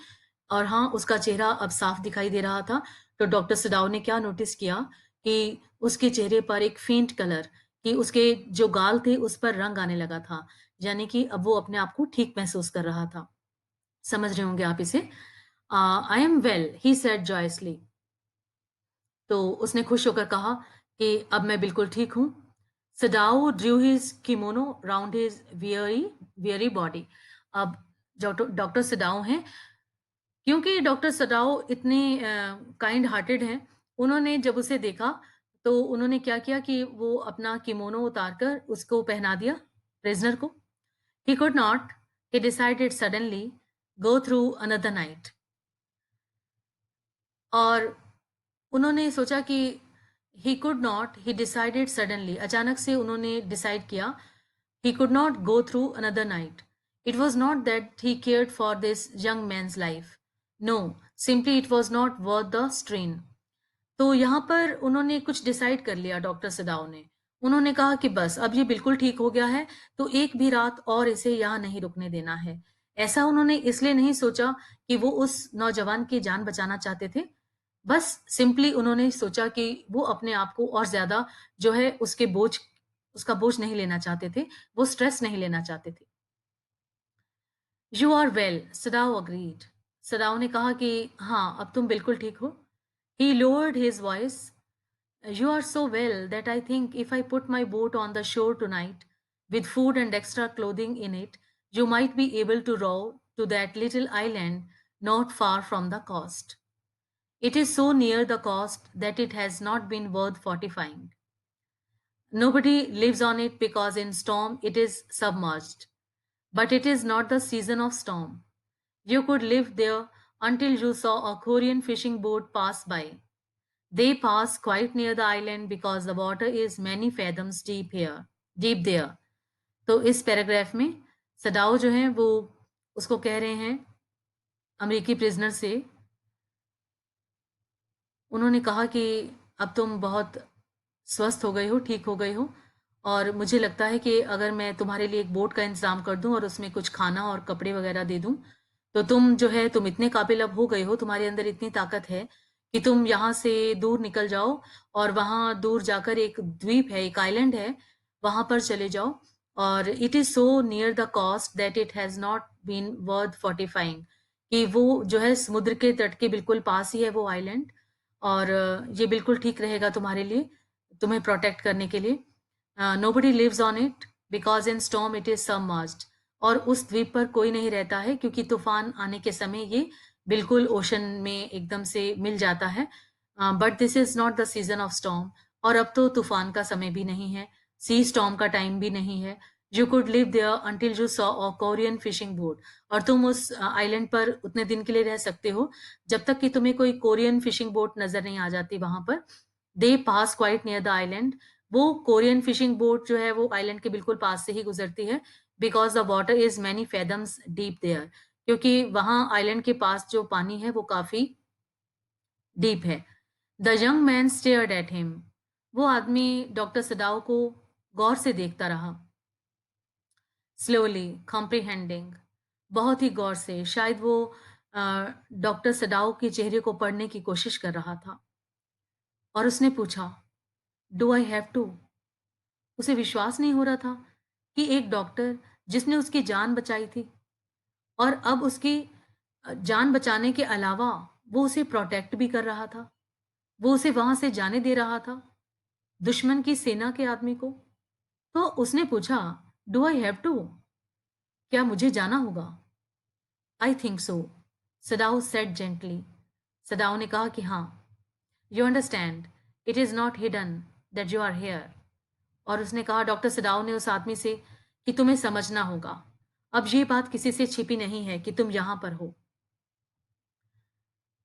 और हाँ, उसका चेहरा अब साफ दिखाई दे रहा था। तो डॉक्टर सडाउ ने क्या नोटिस किया कि उसके चेहरे पर एक फेंट कलर, कि उसके जो गाल थे उस पर रंग आने लगा था, यानी कि अब वो अपने आप को ठीक महसूस कर रहा था। समझ रहे होंगे आप इसे। I am well, he said joyously. तो उसने खुश होकर कहा कि अब मैं बिल्कुल ठीक हूँ। Sadao drew his kimono round his weary body. अब जो डॉक्टर सदाओ हैं, क्योंकि डॉक्टर सदाओ इतने काइंड हार्टेड हैं, उन्होंने जब उसे देखा, तो उन्होंने क्या किया कि वो अपना किमोनो उतारकर उसको पहना दिया, प्रिज़नर को। He could not, he decided suddenly, go through another night. और उन्होंने सोचा कि he could not, he decided suddenly, अचानक से उन्होंने डिसाइड किया, he could not go through another night. It was not that he cared for this young man's life. No, simply it was not worth the strain. तो यहाँ पर उन्होंने कुछ decide कर लिया डॉक्टर सदाओ ने। उन्होंने कहा कि बस अब ये बिल्कुल ठीक हो गया है, तो एक भी रात और इसे यहाँ नहीं रुकने देना है। ऐसा उन्होंने इसलिए नहीं सोचा कि वो उस नौजवान की जान बचाना चाहते थे। बस सिंपली उन्होंने सोचा कि वो अपने आप को और ज़्यादा जो है उसका बोझ नहीं लेना चाहते थे, वो स्ट्रेस नहीं लेना चाहते थे। "You are well," Sadao agreed. Sadao ने कहा कि हाँ, अब तुम बिल्कुल ठीक हो। He lowered his voice. You are so well that I think if I put my boat on the shore tonight with food and extra clothing in it, you might be able to row to that little island not far from the coast. It is so near the coast that it has not been worth fortifying. Nobody lives on it because in storm it is submerged. But it is not the season of storm. You could live there until you saw a Korean fishing boat pass by. They pass quite near the island because the water is many fathoms deep there. तो इस paragraph में सदाओ जो हैं वो उसको कह रहे हैं अमेरिकी प्रिजनर से, उन्होंने कहा कि अब तुम बहुत स्वस्थ हो गए हो, ठीक हो गए हो, और मुझे लगता है कि अगर मैं तुम्हारे लिए एक बोट का इंतज़ाम कर दूँ और उसमें कुछ खाना और कपड़े वगैरह दे दूँ, तो तुम जो है तुम इतने काबिल अब हो गए हो, तुम्हारे अंदर इतनी ताकत है कि तुम यहाँ से दूर निकल जाओ और वहाँ दूर जाकर एक द्वीप है, एक आइलैंड है, वहाँ पर चले जाओ। और it is so near the coast that it has not been worth fortifying, कि वो जो है समुद्र के तट के बिल्कुल पास ही है वो आइलैंड, और ये बिल्कुल ठीक रहेगा तुम्हारे लिए, तुम्हें प्रोटेक्ट करने के लिए। Nobody lives on it because in storm it is submerged. और उस द्वीप पर कोई नहीं रहता है क्योंकि तूफान आने के समय ये बिल्कुल ओशन में एकदम से मिल जाता है। But this is not the season of storm, और अब तो तूफान का समय भी नहीं है, सी स्टॉर्म का टाइम भी नहीं है। You could live there until you saw a Korean fishing boat, और तुम उस आइलैंड पर उतने दिन के लिए रह सकते हो जब तक कि तुम्हें कोई कोरियन फिशिंग बोट नजर नहीं आ जाती वहां पर। दे पास क्वाइट नियर द आइलैंड, वो कोरियन फिशिंग बोट जो है वो आइलैंड के बिल्कुल पास से ही गुजरती है। Because the water is many fathoms deep there, क्योंकि वहां आइलैंड के पास जो पानी है वो काफी डीप है। The young man stared at him, वो आदमी डॉक्टर सदाओ को गौर से देखता रहा। स्लोली कॉम्प्रिहेंडिंग, बहुत ही गौर से, शायद वो डॉक्टर सदाओ के चेहरे को पढ़ने की कोशिश कर रहा था। और उसने पूछा, डू आई हैव टू? उसे विश्वास नहीं हो रहा था कि एक डॉक्टर जिसने उसकी जान बचाई थी और अब उसकी जान बचाने के अलावा वो उसे प्रोटेक्ट भी कर रहा था, वो उसे वहां से जाने दे रहा था, दुश्मन की सेना के आदमी को। तो उसने पूछा, डू आई हैव टू? क्या मुझे जाना होगा? I think so, Sadao said gently. Sadao ने कहा कि हाँ। You understand, it is not hidden that you are here. और उसने कहा, डॉक्टर सदाओ ने उस आदमी से, कि तुम्हें समझना होगा, अब ये बात किसी से छिपी नहीं है कि तुम यहां पर हो।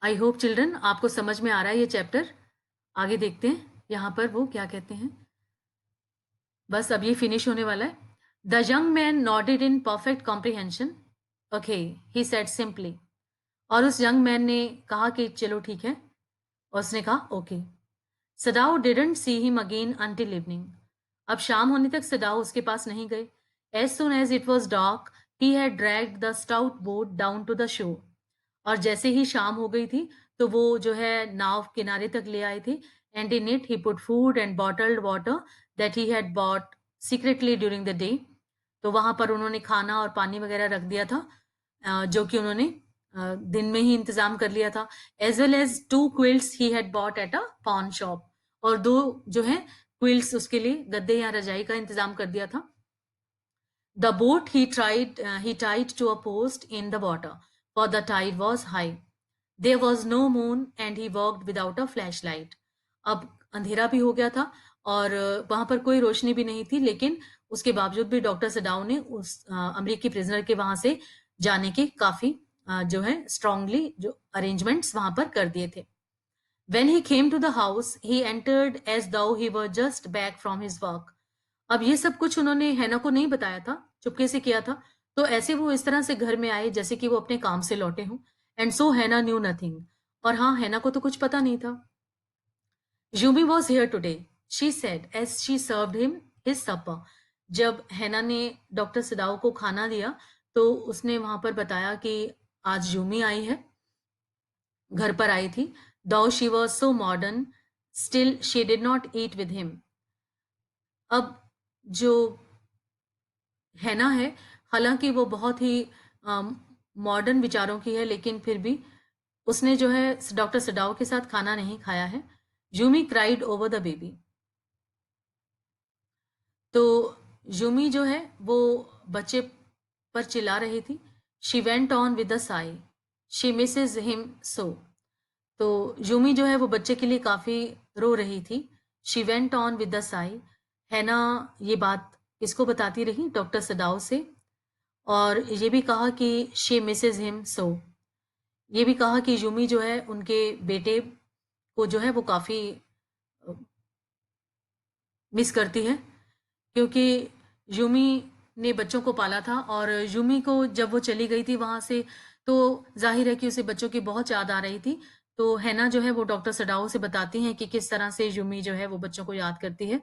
आई होप चिल्ड्रन आपको समझ में आ रहा है ये चैप्टर। आगे देखते हैं यहाँ पर वो क्या कहते हैं। बस अब ये फिनिश होने वाला है। The young man nodded in perfect comprehension. Okay, he said simply. और उस यंग मैन ने कहा कि चलो ठीक है, और उसने कहा okay. Sadao didn't see him again until evening. अब शाम होने तक सदाओ उसके पास नहीं गए। As soon as it was dark he had dragged the stout boat down to the shore. और जैसे ही शाम हो गई थी तो वो जो है नाव किनारे तक ले आए थे। And in it he put food and bottled water that he had bot secretly during the day. तो वहां पर उन्होंने खाना और पानी वगैरह रख दिया था, जो कि उन्होंने दिन में ही इंतजाम कर लिया था, as well as 2 quilts he had bought at a pawn shop, और 2 जो है क्विल्ट्स उसके लिए गद्दे या रजाई का इंतजाम कर दिया था. The boat he tied to a post in the water, for the tide was high. There was no moon and he walked without a flashlight. अब अंधेरा भी हो गया था और वहां पर कोई रोशनी भी नहीं थी, लेकिन उसके बावजूद भी डॉक्टर सडाउ ने उस अमेरिकी प्रिजनर के वहां से जाने के काफी जो है स्ट्रांगली जो अरेंजमेंट्स वहां पर कर दिए थे. When he came to the house, he entered as though he were just back from his work. अब ये सब कुछ उन्होंने हैना को नहीं बताया था, चुपके से किया था. तो ऐसे वो इस तरह से घर में आए जैसे कि वो अपने काम से लौटे हों. एंड सो हैना न्यू नथिंग. और हाँ, हैना को तो कुछ पता नहीं था. Yumi was here today, she said as she served him his supper. जब हैना ने डॉक्टर सदाओ को खाना दिया तो उसने वहां पर बताया कि आज यूमी आई है, घर पर आई थी. दो she was so modern, still she did not eat with him. अब जो हैना है, हालांकि वो बहुत ही मॉडर्न विचारों की है, लेकिन फिर भी उसने जो है डॉक्टर सडाओ के साथ खाना नहीं खाया है. Yumi cried over the baby. तो यूमी जो है वो बच्चे पर चिल्ला रही थी. She went on with the sigh, she misses him so. तो यूमी जो है वो बच्चे के लिए काफी रो रही थी. She went on with the Sai. हैना ये बात किसको बताती रही? डॉक्टर सडाओ से. और ये भी कहा कि शी मिसेज हिम सो. ये भी कहा कि यूमी जो है उनके बेटे को जो है वो काफी मिस करती है, क्योंकि यूमी ने बच्चों को पाला था और यूमी को जब वो चली गई थी वहां से तो जाहिर है कि उसे बच्चों की बहुत याद आ रही थी. तो हैना जो है वो डॉक्टर सडाओ से बताती हैं कि किस तरह से यूमी जो है वो बच्चों को याद करती है.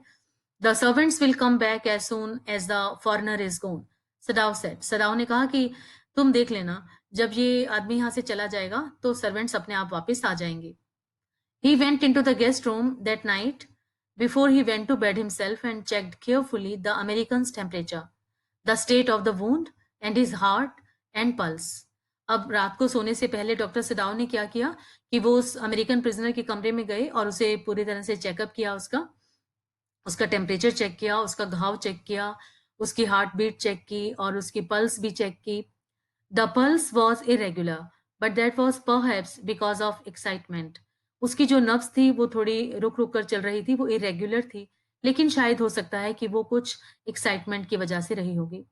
The servants will come back as soon as the foreigner is gone, Sadao said. Sadao ने कहा कि तुम देख लेना, जब ये आदमी यहाँ से चला जाएगा तो सर्वेंट्स अपने आप वापस आ जाएंगे. He went into the guest room that night before he went to bed himself and checked carefully the American's temperature, the state of the wound, and his heart and pulse. अब रात को सोने से पहले डॉक्टर सदाव ने क्या किया कि वो उस अमेरिकन प्रिजनर के कमरे में गए और उसे पूरी तरह से चेकअप किया, उसका उसका टेम्परेचर चेक किया, उसका घाव चेक किया, उसकी हार्ट बीट चेक की और उसकी पल्स भी चेक की. The pulse was irregular, but that was perhaps because of excitement. उसकी जो नब्स थी वो थोड़ी रुक रुक कर चल रही थी, वो इरेग्युलर थी, लेकिन शायद हो सकता है कि वो कुछ एक्साइटमेंट की वजह से रही होगी.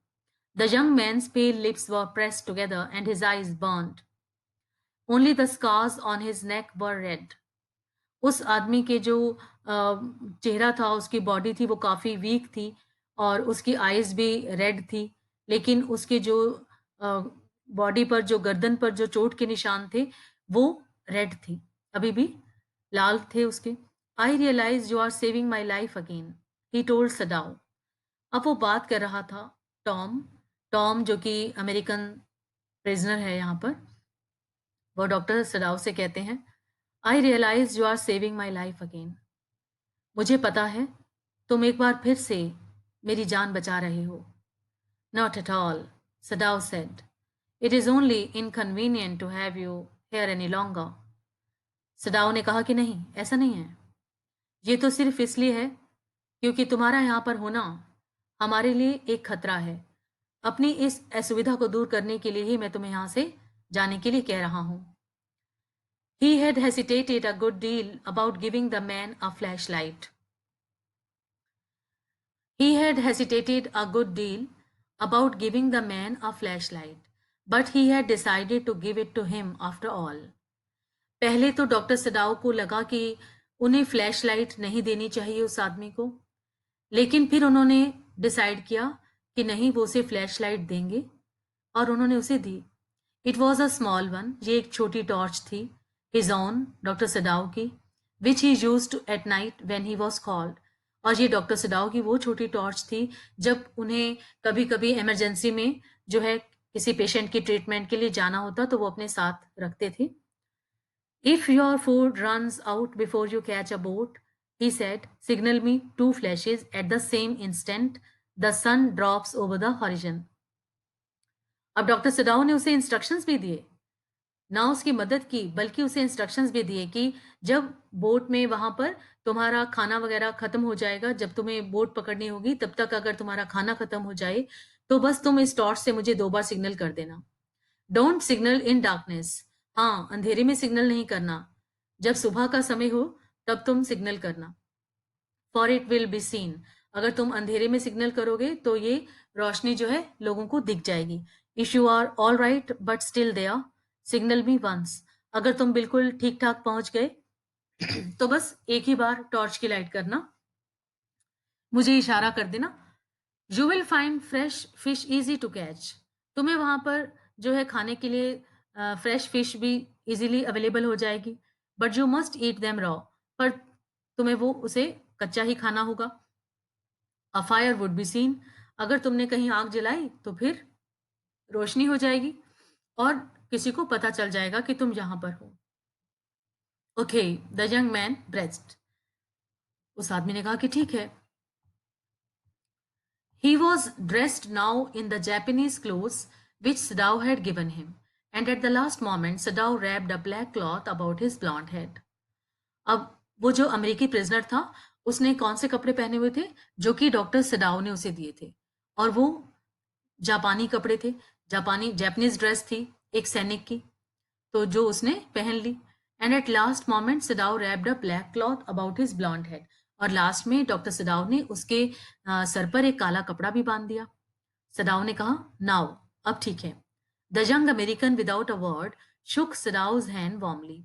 The young man's pale lips were pressed together and his eyes burned. Only the scars on his neck were red. उस आदमी के जो चेहरा था, उसकी बॉडी थी, वो काफ़ी वीक थी और उसकी आईज़ भी रेड थी, लेकिन उसके जो बॉडी पर, जो गर्दन पर जो चोट के निशान थे, वो रेड थी, अभी भी लाल थे उसके. I realise you are saving my life again, he told Sadao. अब वो बात कर रहा था टॉम. टॉम जो कि अमेरिकन प्रिजनर है यहाँ पर, वो डॉक्टर सडाओ से कहते हैं, I realise you are saving my life again. मुझे पता है तुम एक बार फिर से मेरी जान बचा रहे हो. Not at all, Sadao said. It is only inconvenient to have you here any longer. Sadao ने कहा कि नहीं, ऐसा नहीं है. ये तो सिर्फ इसलिए है क्योंकि तुम्हारा यहाँ पर होना हमारे लिए एक खतरा है. अपनी इस असुविधा को दूर करने के लिए ही मैं तुम्हें यहाँ से जाने के लिए कह रहा हूँ. He had hesitated a good deal about giving the man a flashlight. He had hesitated a good deal about giving the man a flashlight, but he had decided to give it to him after all. पहले तो doctor Sadao को लगा कि उन्हें flashlight नहीं देनी चाहिए उस आदमी को, लेकिन फिर उन्होंने डिसाइड किया कि नहीं, वो उसे फ्लैशलाइट देंगे, और उन्होंने उसे दी. It was a small one. ये एक छोटी टॉर्च थी, हिज ऑन, डॉक्टर सडाओ की, which he used at night when he was called. और ये डॉक्टर सडाओ की वो छोटी टॉर्च थी जब उन्हें कभी कभी इमरजेंसी में जो है किसी पेशेंट की ट्रीटमेंट के लिए जाना होता तो वो अपने साथ रखते थे. If your food runs out before you catch a boat, he said, signal me 2 flashes at the same instant the sun drops over the horizon. अब डॉक्टर सदाओ ने उसे इंस्ट्रक्शंस भी दिए ना उसकी मदद की, बल्कि उसे इंस्ट्रक्शंस भी दिए कि जब बोट में वहाँ पर तुम्हारा खाना वगैरह खत्म हो जाएगा, जब तुम्हें बोट पकड़नी होगी, तब तक अगर तुम्हारा खाना खत्म हो जाए, तो बस तुम इस टॉर्च से मुझे 2 बार सिग्नल कर देना। Don't signal in darkness. हाँ, अंधेरे में सिग्नल नहीं करना। जब सुबह का समय हो, तब तुम सिग्नल करना। For it will be seen. अगर तुम अंधेरे में सिग्नल करोगे, तो ये रोशनी जो है लोगों को दिख जाएगी। If you are all right but still there, signal me once. अगर तुम बिल्कुल ठीक-ठाक पहुँच गए, तो बस एक ही बार टॉर्च की लाइट करना, मुझे इशारा कर देना। You will find fresh fish easy to catch. तुम्हें वहाँ पर जो है खाने के लिए फ्रेश फिश भी ईज़िली अवेलेबल हो जाएगी, but you must eat them raw. पर तुम्हें वो उसे कच्चा ही खाना होगा। A fire would be seen. अगर तुमने कहीं आग जलाई, तो फिर रोशनी हो जाएगी और किसी को पता चल जाएगा कि तुम यहाँ पर हो। Okay, the young man breast. उस आदमी ने कहा कि ठीक है। He was dressed now in the Japanese clothes which Sadao had given him, and at the last moment Sadao wrapped a black cloth about his blonde head. अब वो जो अमेरिकी प्रिजनर था, उसने कौन से कपड़े पहने हुए थे? जो कि डॉक्टर सडाओ ने उसे दिए थे, और वो जापानी कपड़े थे। जापानी जैपनीज ड्रेस थी एक सैनिक की, तो जो उसने पहन ली। And at last moment Sadao wrapped a black cloth about his blond head. और लास्ट में डॉक्टर सिडाओ ने उसके सर पर एक काला कपड़ा भी बांध दिया। सिडाओ ने कहा, नाउ अब ठीक है। The young American without a word shook Sadao's hand warmly.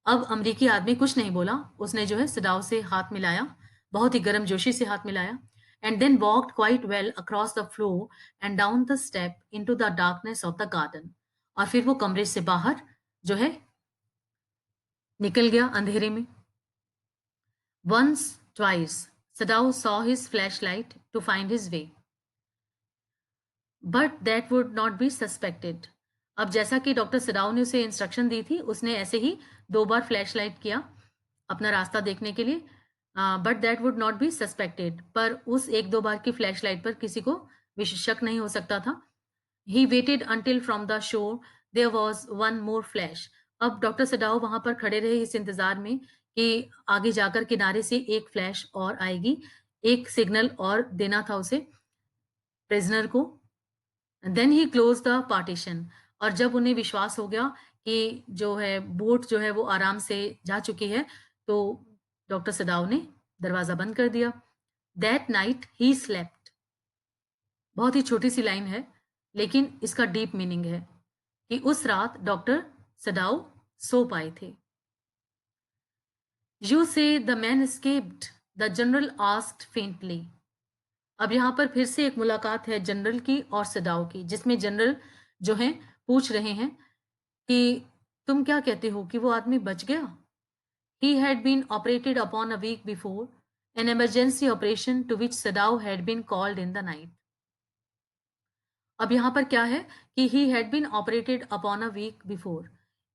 अब अमरीकी आदमी कुछ नहीं बोला, उसने जो है सिडाओ से हाथ मिलाया, बहुत ही गर्मजोशी से हाथ मिलाया, and then walked quite well across the floor and down the step into the darkness of the garden. और फिर वो कमरे से बाहर जो है निकल गया अंधेरे में। Once twice Sadao saw his flashlight to find his way, but that would not be suspected. अब जैसा कि डॉक्टर सदाउ ने उसे इंस्ट्रक्शन दी थी, उसने ऐसे ही 2 बार फ्लैशलाइट किया अपना रास्ता देखने के लिए, but that would not be suspected. पर उस 1-2 बार की फ्लैशलाइट पर किसी को शक नहीं हो सकता था। He waited until from the shore there was one more flash. अब डॉक्टर सडाओ वहां पर खड़े रहे इस इंतजार में कि आगे जाकर किनारे से एक फ्लैश और आएगी, एक सिग्नल और देना था उसे प्रिजनर को। Then he close the partition. और जब उन्हें विश्वास हो गया कि जो है बोट जो है वो आराम से जा चुकी है, तो डॉक्टर सदाव ने दरवाजा बंद कर दिया। That night he slept. बहुत ही छोटी सी लाइन है, लेकिन इसका डीप मीनिंग है कि उस रात डॉक्टर सदाव सो पाए थे। यू से the man escaped, the general asked faintly. अब यहाँ पर फिर से एक मुलाकात है जनरल की और सदाव की, जिसमें जनरल जो है पूछ रहे हैं कि तुम क्या कहते हो कि वो आदमी बच गया? He had been operated upon a week before, an emergency operation to which Sadao had been called in the night. अब यहाँ पर क्या है कि he had been operated upon a week before,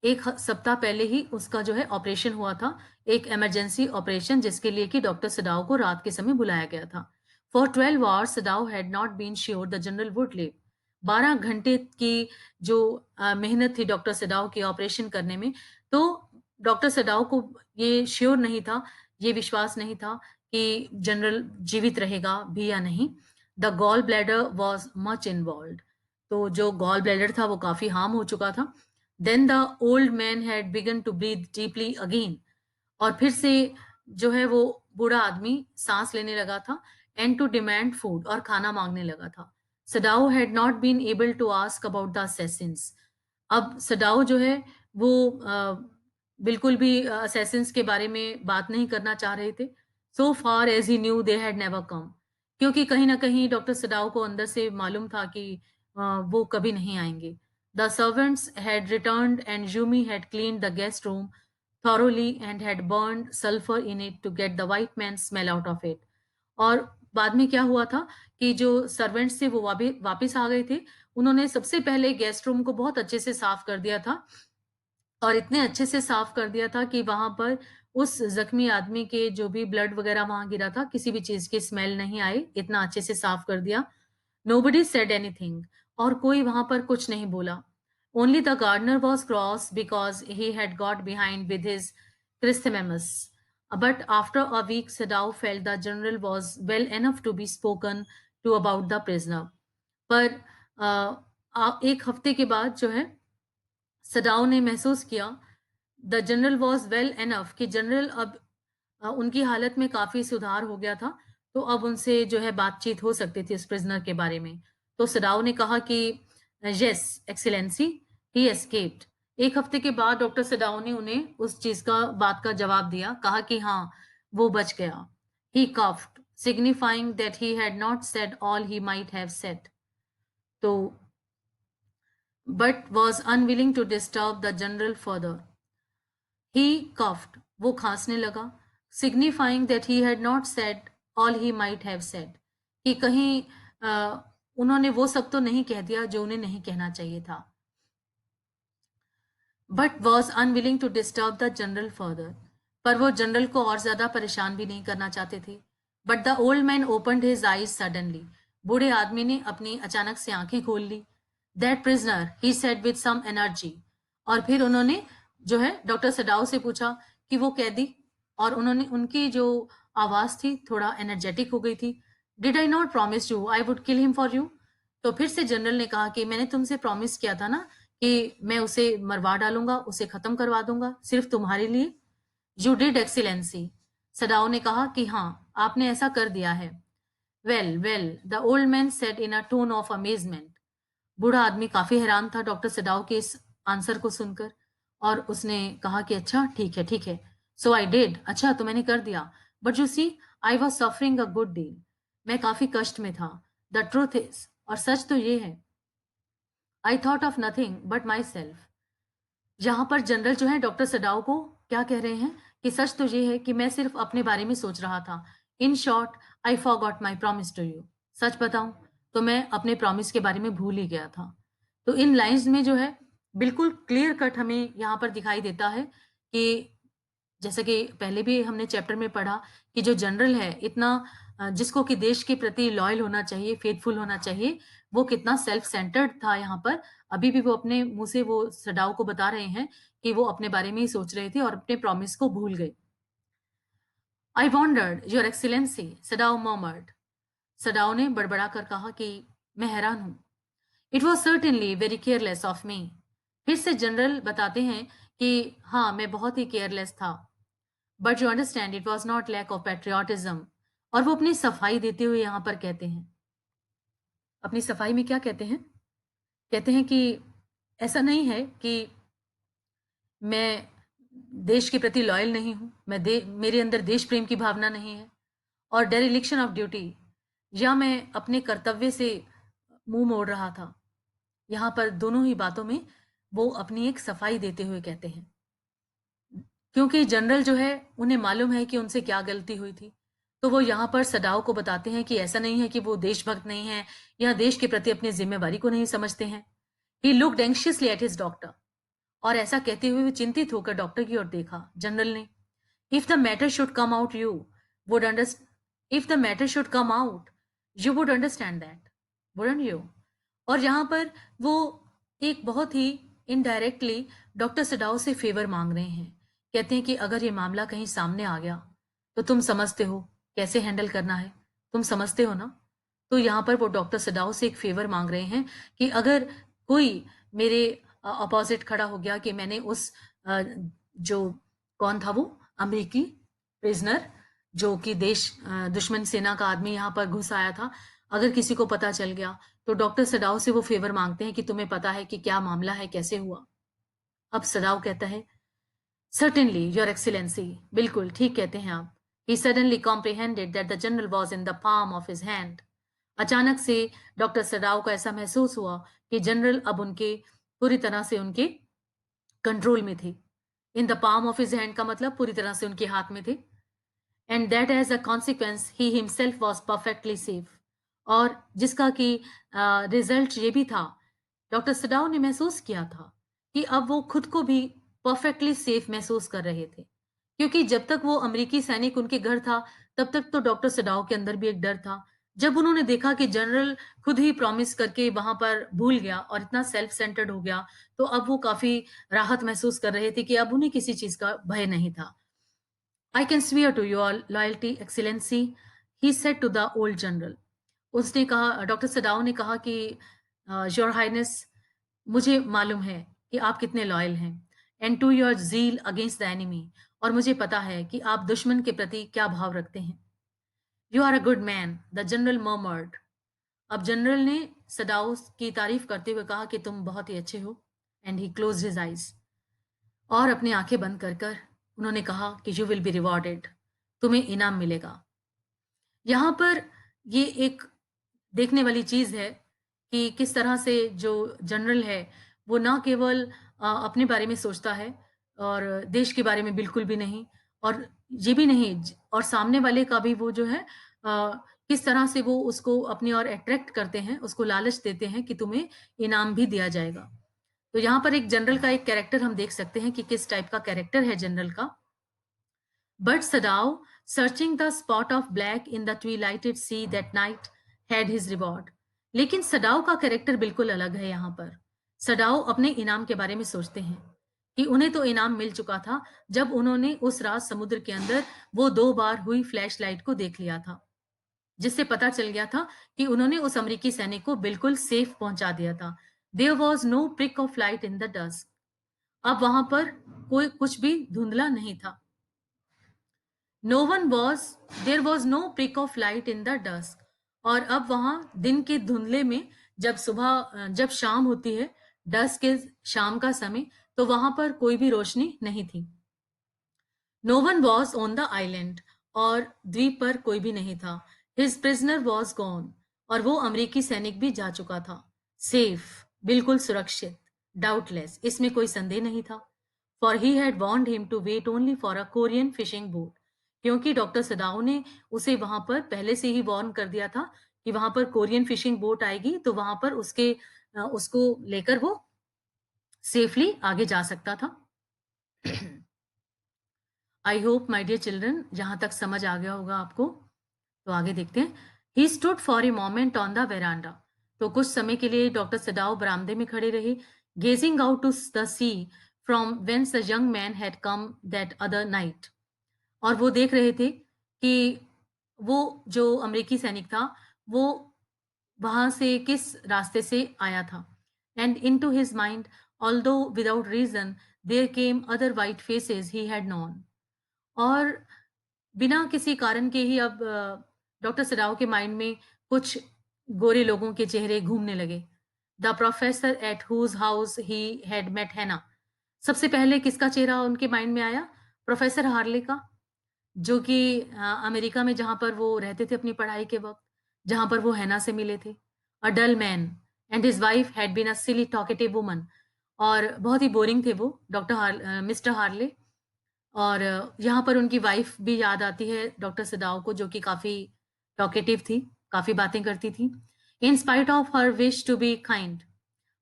एक सप्ताह पहले ही उसका जो है ऑपरेशन हुआ था, एक इमरजेंसी ऑपरेशन जिसके लिए कि डॉक्टर सडाओ को रात के समय बुलाया गया था। For 12 hours Sadao had not been sure the general would live. 12 घंटे की जो मेहनत थी डॉक्टर सडाओ की ऑपरेशन करने में, तो डॉक्टर सडाओ को ये श्योर नहीं था, ये विश्वास नहीं था कि जनरल जीवित रहेगा भी या नहीं। The gall bladder was much involve. तो जो गॉल ब्लैडर था वो काफी हार्म हो चुका था। Then the old man had begun to breathe deeply again. और फिर से जो है वो बूढ़ा आदमी सांस लेने लगा था, एंड टू डिमांड फूड, और खाना मांगने लगा था। Sadao had not been able to ask about the assassins। अब सडाओ जो है वो बिल्कुल भी असैसिन्स के बारे में बात नहीं करना चाह रहे थे। So far as he knew they had never come. क्योंकि कहीं ना कहीं डॉक्टर सडाओ को अंदर से मालूम था कि वो कभी नहीं आएंगे। The servants had returned and Yumi had cleaned the guest room thoroughly and had burned sulfur in it to get the white man's smell out of it। और बाद में क्या हुआ था कि जो सर्वेंट्स थे वो वापिस आ गए थे। उन्होंने सबसे पहले गेस्ट रूम को बहुत अच्छे से साफ कर दिया था, और इतने अच्छे से साफ कर दिया था कि वहां पर उस जख्मी आदमी के जो भी ब्लड वगैरह वहां गिरा था, किसी भी चीज की स्मेल नहीं आई, इतना अच्छे से साफ कर दिया। Nobody said anything. और कोई वहां पर कुछ नहीं बोला। Only the gardener was cross because he had got behind with his chrysanthemums. But after a week, Sadao felt the general was well enough to be spoken to about the prisoner. पर एक हफ्ते के बाद जो है सदाओ ने महसूस किया the general was well enough कि जनरल अब उनकी हालत में काफी सुधार हो गया था, तो अब उनसे जो है बातचीत हो सकती थी उस प्रिजनर के बारे में। तो सदाओ ने कहा कि यस एक्सीलेंसी, ही एस्केप्ड। एक हफ्ते के बाद डॉक्टर सदाओ ने उन्हें उस चीज का बात का जवाब दिया, कहा कि हाँ वो बच गया। He coughed signifying that he had not said all he might have said, तो but was unwilling to disturb the general further. He coughed, वो खांसने लगा, signifying that he had not said all he might have said, कि कहीं उन्होंने वो सब तो नहीं कह दिया जो उन्हें नहीं कहना चाहिए था। But was unwilling to disturb the general further, पर वो जनरल को और ज्यादा परेशान भी नहीं करना चाहते थे। But the old man opened his eyes suddenly, बूढ़े आदमी ने अपनी अचानक से आंखें खोल ली। That prisoner, he said with some energy, और फिर उन्होंने जो है डॉक्टर सडाओ से पूछा कि वो कैदी, और उन्होंने उनकी जो आवाज थी थोड़ा एनर्जेटिक हो गई थी। Did I not promise you I would kill him for you, तो फिर से जनरल ने कहा कि मैंने तुमसे प्रॉमिस किया था ना कि मैं उसे मरवा डालूंगा, उसे खत्म करवा दूंगा सिर्फ तुम्हारे लिए। यू डिड एक्सीलेंसी, सडाओ ने कहा कि हाँ आपने ऐसा कर दिया है। Well well, the old man said in a tone of amazement, बूढ़ा आदमी काफी हैरान था डॉक्टर सडाओ के इस आंसर को सुनकर, और उसने कहा कि अच्छा ठीक है ठीक है। सो आई डिड, अच्छा तो मैंने कर दिया। But you see I was suffering a good deal, मैं काफी कष्ट में था। द ट्रूथ इज, और सच तो ये है, I thought of nothing but my self. यहाँ पर जनरल जो है डॉक्टर सडाओ को क्या कह रहे हैं कि सच तो ये है कि मैं सिर्फ अपने बारे में सोच रहा था। In short, I forgot my promise to you, सच बताऊं तो मैं अपने प्रॉमिस के बारे में भूल ही गया था। तो इन लाइंस में जो है बिल्कुल क्लियर कट हमें यहाँ पर दिखाई देता है कि जैसे कि पहले भी हमने चैप्टर में पढ़ा कि जो जनरल है इतना जिसको कि देश के प्रति लॉयल होना चाहिए, फेथफुल होना चाहिए, वो कितना सेल्फ सेंटर्ड था यहाँ पर। अभी भी वो अपने मुंह से वो सडाओ को बता रहे हैं कि वो अपने बारे में ही सोच रहे थे और अपने प्रॉमिस को भूल गए। I wondered your excellency, Sadao murmured, Sadao ने बड़बड़ा कर कहा कि मैं हैरान हूं। It was certainly very careless of me, फिर से जनरल बताते हैं कि हाँ मैं बहुत ही केयरलेस था। But you understand it was not lack of patriotism, और वो अपनी सफाई देते हुए यहाँ पर कहते हैं, अपनी सफाई में क्या कहते हैं, कहते हैं कि ऐसा नहीं है कि मैं देश के प्रति लॉयल नहीं हूं, मेरे अंदर देश प्रेम की भावना नहीं है, और डेरिलिक्शन ऑफ ड्यूटी, या मैं अपने कर्तव्य से मुंह मोड़ रहा था। यहाँ पर दोनों ही बातों में वो अपनी एक सफाई देते हुए कहते हैं, क्योंकि जनरल जो है उन्हें मालूम है कि उनसे क्या गलती हुई थी। तो वो यहाँ पर सडाओ को बताते हैं कि ऐसा नहीं है कि वो देशभक्त नहीं है या देश के प्रति अपनी जिम्मेवारी को नहीं समझते हैं। He looked anxiously at his doctor, और ऐसा कहते हुए वो चिंतित होकर डॉक्टर की ओर देखा जनरल ने। If the matter should come out you would understand, if the matter should come out you would understand that, wouldn't you. और यहाँ पर वो एक बहुत ही इनडायरेक्टली डॉक्टर सडाओ से फेवर मांग रहे हैं। कहते हैं कि अगर ये मामला कहीं सामने आ गया तो तुम समझते हो कैसे हैंडल करना है, तुम समझते हो ना। तो यहाँ पर वो डॉक्टर सडाओ से एक फेवर मांग रहे हैं कि अगर कोई मेरे अपोजिट खड़ा हो गया कि मैंने उस जो कौन था वो अमेरिकी प्रिजनर जो कि देश दुश्मन सेना का आदमी यहाँ पर घुस आया था, अगर किसी को पता चल गया तो डॉक्टर सडाओ से वो फेवर मांगते हैं कि तुम्हें पता है कि क्या मामला है, कैसे हुआ। अब सडाओ कहता है सर्टेनली योर एक्सीलेंसी, बिल्कुल ठीक कहते हैं आप। He suddenly comprehended that the general was in the palm of his hand, अचानक से डॉक्टर सडाओ को ऐसा महसूस हुआ कि जनरल अब उनके पूरी तरह से उनके कंट्रोल में थे। In the palm of his hand का मतलब पूरी तरह से उनके हाथ में थे। And that as a consequence he himself was perfectly safe, और जिसका कि रिजल्ट ये भी था, डॉक्टर सडाओ ने महसूस किया था कि अब वो खुद को भी परफेक्टली सेफ महसूस कर रहे थे। क्योंकि जब तक वो अमेरिकी सैनिक उनके घर था तब तक तो डॉक्टर सडाओ के अंदर भी एक डर था, जब उन्होंने देखा कि जनरल खुद ही प्रॉमिस करके वहाँ पर भूल गया और इतना सेल्फ सेंटर्ड हो गया, तो अब वो काफ़ी राहत महसूस कर रहे थे कि अब उन्हें किसी चीज़ का भय नहीं था। "I can swear to your loyalty, Excellency," he said to the old general. उसने कहा डॉक्टर सदाओ ने कहा कि योर हाइनेस मुझे मालूम है कि आप कितने लॉयल हैं and to your zeal against the enemy और मुझे पता है कि आप दुश्मन के प्रति क्या भाव रखते हैं। "You are a good man," the general murmured. अब जनरल ने सदाओ की तारीफ करते हुए कहा कि तुम बहुत ही अच्छे हो and he closed his eyes और अपनी आंखें बंद कर कर उन्होंने कहा कि यू विल बी रिवॉर्डेड, तुम्हें इनाम मिलेगा। यहाँ पर ये एक देखने वाली चीज़ है कि किस तरह से जो जनरल है, वो ना केवल अपने बारे में सोचता है और देश के बारे में बिल्कुल भी नहीं और ये भी नहीं और सामने वाले का भी वो जो है किस तरह से वो उसको अपनी ओर अट्रैक्ट करते हैं, उसको लालच देते हैं कि तुम्हें इनाम भी दिया जाएगा। तो यहाँ पर एक जनरल का एक कैरेक्टर हम देख सकते हैं कि किस टाइप का कैरेक्टर है जनरल का। But Sadao, searching the spot of black in the twilighted sea that night, had his reward. लेकिन सडाओ का कैरेक्टर बिल्कुल अलग है यहाँ पर। सडाओ अपने इनाम के बारे में सोचते हैं कि उन्हें तो इनाम मिल चुका था जब उन्होंने उस रात समुद्र के अंदर वो 2 बार हुई फ्लैश लाइट को देख लिया था, जिससे पता चल गया था कि उन्होंने उस अमेरिकी सैनिक को बिल्कुल सेफ पहुंचा दिया था। There was no prick of light in the dusk. अब वहां पर कोई कुछ भी धुंधला नहीं था। No one was there was no prick of light in the dusk और अब वहां दिन के धुंधले में जब शाम होती है डस्क के शाम का समय तो वहां पर कोई भी रोशनी नहीं थी। No one was on the island और द्वीप पर कोई भी नहीं था। हिज प्रिजनर वॉज गॉन और वो अमेरिकी सैनिक भी जा चुका था। सेफ, बिल्कुल सुरक्षित, डाउटलेस, इसमें कोई संदेह नहीं था। For he had warned him to wait only for a Korean fishing boat, क्योंकि डॉक्टर सदाओ ने उसे वहां पर पहले से ही वार्न कर दिया था कि वहां पर कोरियन फिशिंग बोट आएगी तो वहां पर उसको लेकर वो सेफली आगे जा सकता था। I hope my dear children यहाँ तक समझ आ गया होगा आपको। तो आगे देखते हैं। He stood for a moment on the veranda, तो कुछ समय के लिए डॉक्टर सदाओ बरामदे में खड़े रहे, gazing out to the sea from whence the young man had come that other night. और वो देख रहे थे कि वो जो अमेरिकी सैनिक था वो वहां से किस रास्ते से आया था। And into his mind, although without reason, there came other white faces he had known. और बिना किसी कारण के ही अब डॉक्टर सराव के माइंड में कुछ गोरे लोगों के चेहरे घूमने लगे। The professor at whose house he had met Hana. सबसे पहले किसका चेहरा उनके माइंड में आया? प्रोफेसर हार्ले का, जो कि अमेरिका में जहाँ पर वो रहते थे अपनी पढ़ाई के वक़्त, जहाँ पर वो हैना से मिले थे। A dull man and his wife had been a silly talkative woman, और बहुत ही बोरिंग थे वो मिस्टर हार्ले। और यहाँ पर उनकी वाइफ भी याद आती है डॉक्टर सदाओ को, जो कि काफ़ी टॉकेटिव थी, काफ़ी बातें करती थी। In spite of her wish to be kind,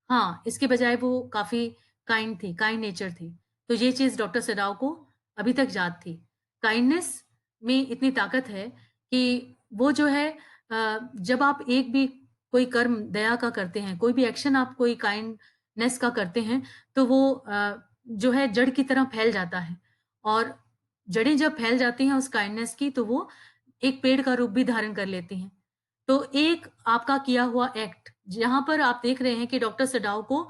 हाँ, इसके बजाय वो काफ़ी काइंड थी, काइंड नेचर थी। तो ये चीज़ डॉक्टर सदाओ को अभी तक याद थी। काइंडनेस में इतनी ताकत है कि वो जो है जब आप एक भी कोई कर्म दया का करते हैं, कोई भी एक्शन आप कोई काइंडनेस का करते हैं, तो वो जो है जड़ की तरह फैल जाता है। और जड़ें जब फैल जाती हैं उस काइंडनेस की, तो वो एक पेड़ का रूप भी धारण कर लेती हैं। तो एक आपका किया हुआ एक्ट, जहाँ पर आप देख रहे हैं कि डॉक्टर सडाओ को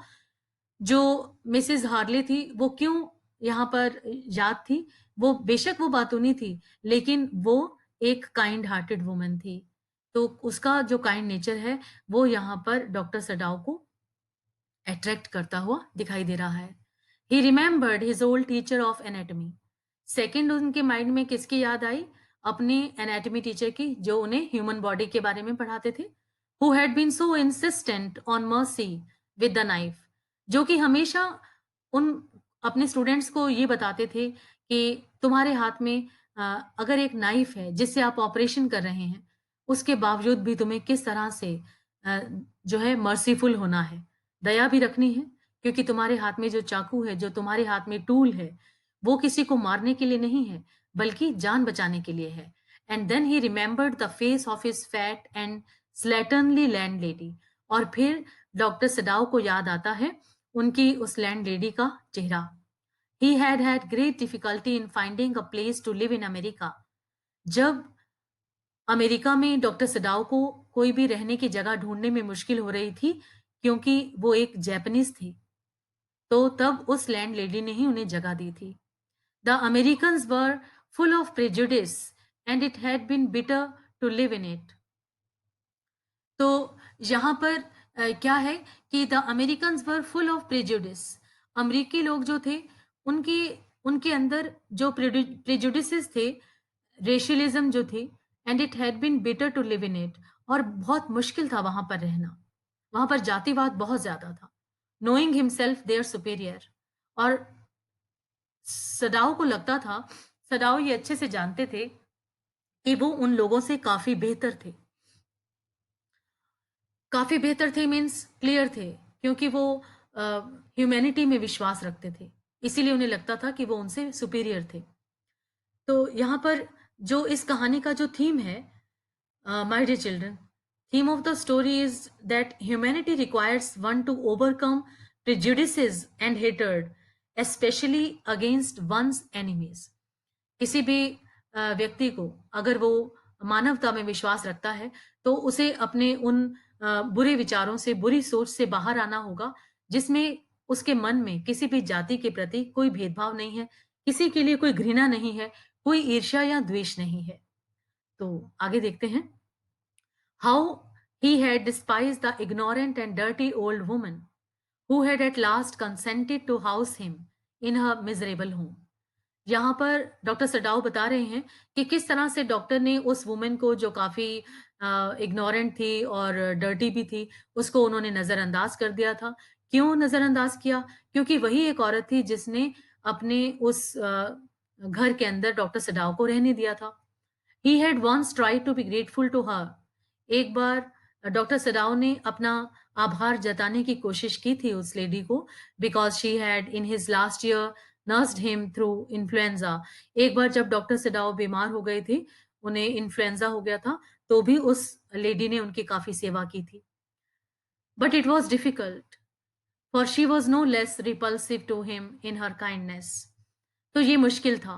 जो मिसेज़ हार्ले थी, वो क्यों यहाँ पर याद थी? वो बेशक वो बातूनी थी, लेकिन वो एक काइंड हार्टेड वुमन थी। तो उसका जो काइंड नेचर है, वो यहाँ पर डॉक्टर सडाओ को अट्रैक्ट करता हुआ दिखाई दे रहा है। ही remembered his old teacher of anatomy. Second उनके माइंड में किसकी याद आई? अपने एनाटॉमी टीचर की, जो उन्हें ह्यूमन बॉडी के बारे में पढ़ाते थे। Who had been so insistent on mercy with the knife, जो कि हमेशा उन अपने स्टूडेंट्स को ये बताते थे कि तुम्हारे हाथ में अगर एक नाइफ है जिससे आप ऑपरेशन कर रहे हैं, उसके बावजूद भी तुम्हें किस तरह से अ, जो है मर्सीफुल होना है, दया भी रखनी है, क्योंकि तुम्हारे हाथ में जो चाकू है, जो तुम्हारे हाथ में टूल है, वो किसी को मारने के लिए नहीं है, बल्कि जान बचाने के लिए है। and then he remembered the face of his fat and slatternly landlady. और फिर डॉक्टर सडाओ को याद आता है उनकी उस लैंडलेडी का चेहरा. He had great difficulty in finding a place to live in America. जब अमेरिका में डॉक्टर सडाओ को कोई भी रहने की जगह ढूंढने में मुश्किल हो रही थी क्योंकि वो एक जैपनीज थी, तो तब उस लैंडलेडी ने ही उन्हें जगह दी थी. The Americans were full of prejudice and it had been bitter to live in it. तो यहाँ पर क्या है कि the Americans were full of prejudice. अमेरिकी लोग जो थे उनकी उनके अंदर जो प्रेजुडिसेस थे, रेशियलिज्म जो थे, and it had been bitter to live in it. और बहुत मुश्किल था वहां पर रहना. वहां पर जातिवाद बहुत ज्यादा था. Knowing himself their superior. और सदाओ को लगता था, सदाओ ये अच्छे से जानते थे कि वो उन लोगों से काफी बेहतर थे. काफ़ी बेहतर थे मीन्स क्लियर थे, क्योंकि वो ह्यूमैनिटी में विश्वास रखते थे. इसीलिए उन्हें लगता था कि वो उनसे सुपीरियर थे. तो यहाँ पर जो इस कहानी का जो थीम है, my dear children, theme of the story is that humanity requires one to overcome prejudices and hatred, especially against one's enemies. किसी भी व्यक्ति को अगर वो मानवता में विश्वास रखता है तो उसे अपने उन बुरे विचारों से, बुरी सोच से बाहर आना होगा, जिसमें उसके मन में किसी भी जाति के प्रति कोई भेदभाव नहीं है, किसी के लिए कोई घृणा नहीं है, कोई ईर्ष्या या द्वेष नहीं है. तो आगे देखते हैं. How he had डिस्पाइज्ड the ignorant and dirty old woman who had at last consented to house him in her miserable home. यहाँ पर डॉक्टर सडाओ बता रहे हैं कि किस तरह से डॉक्टर ने उस वुमेन को, जो काफ़ी इग्नोरेंट थी और डर्टी भी थी, उसको उन्होंने नज़रअंदाज कर दिया था. क्यों नज़रअंदाज किया? क्योंकि वही एक औरत थी जिसने अपने उस घर के अंदर डॉक्टर सडाओ को रहने दिया था. He had once tried to be grateful to her. एक बार डॉक्टर सडाओ ने अपना आभार जताने की कोशिश की थी उस लेडी को, because she had in his last year nursed him through influenza. एक बार जब डॉक्टर सडाओ बीमार हो गए थे, उन्हें इन्फ्लुएंजा हो गया था, तो भी उस लेडी ने उनकी काफ़ी सेवा की थी. But it was difficult, for she was no less repulsive to him in her kindness. तो ये मुश्किल था,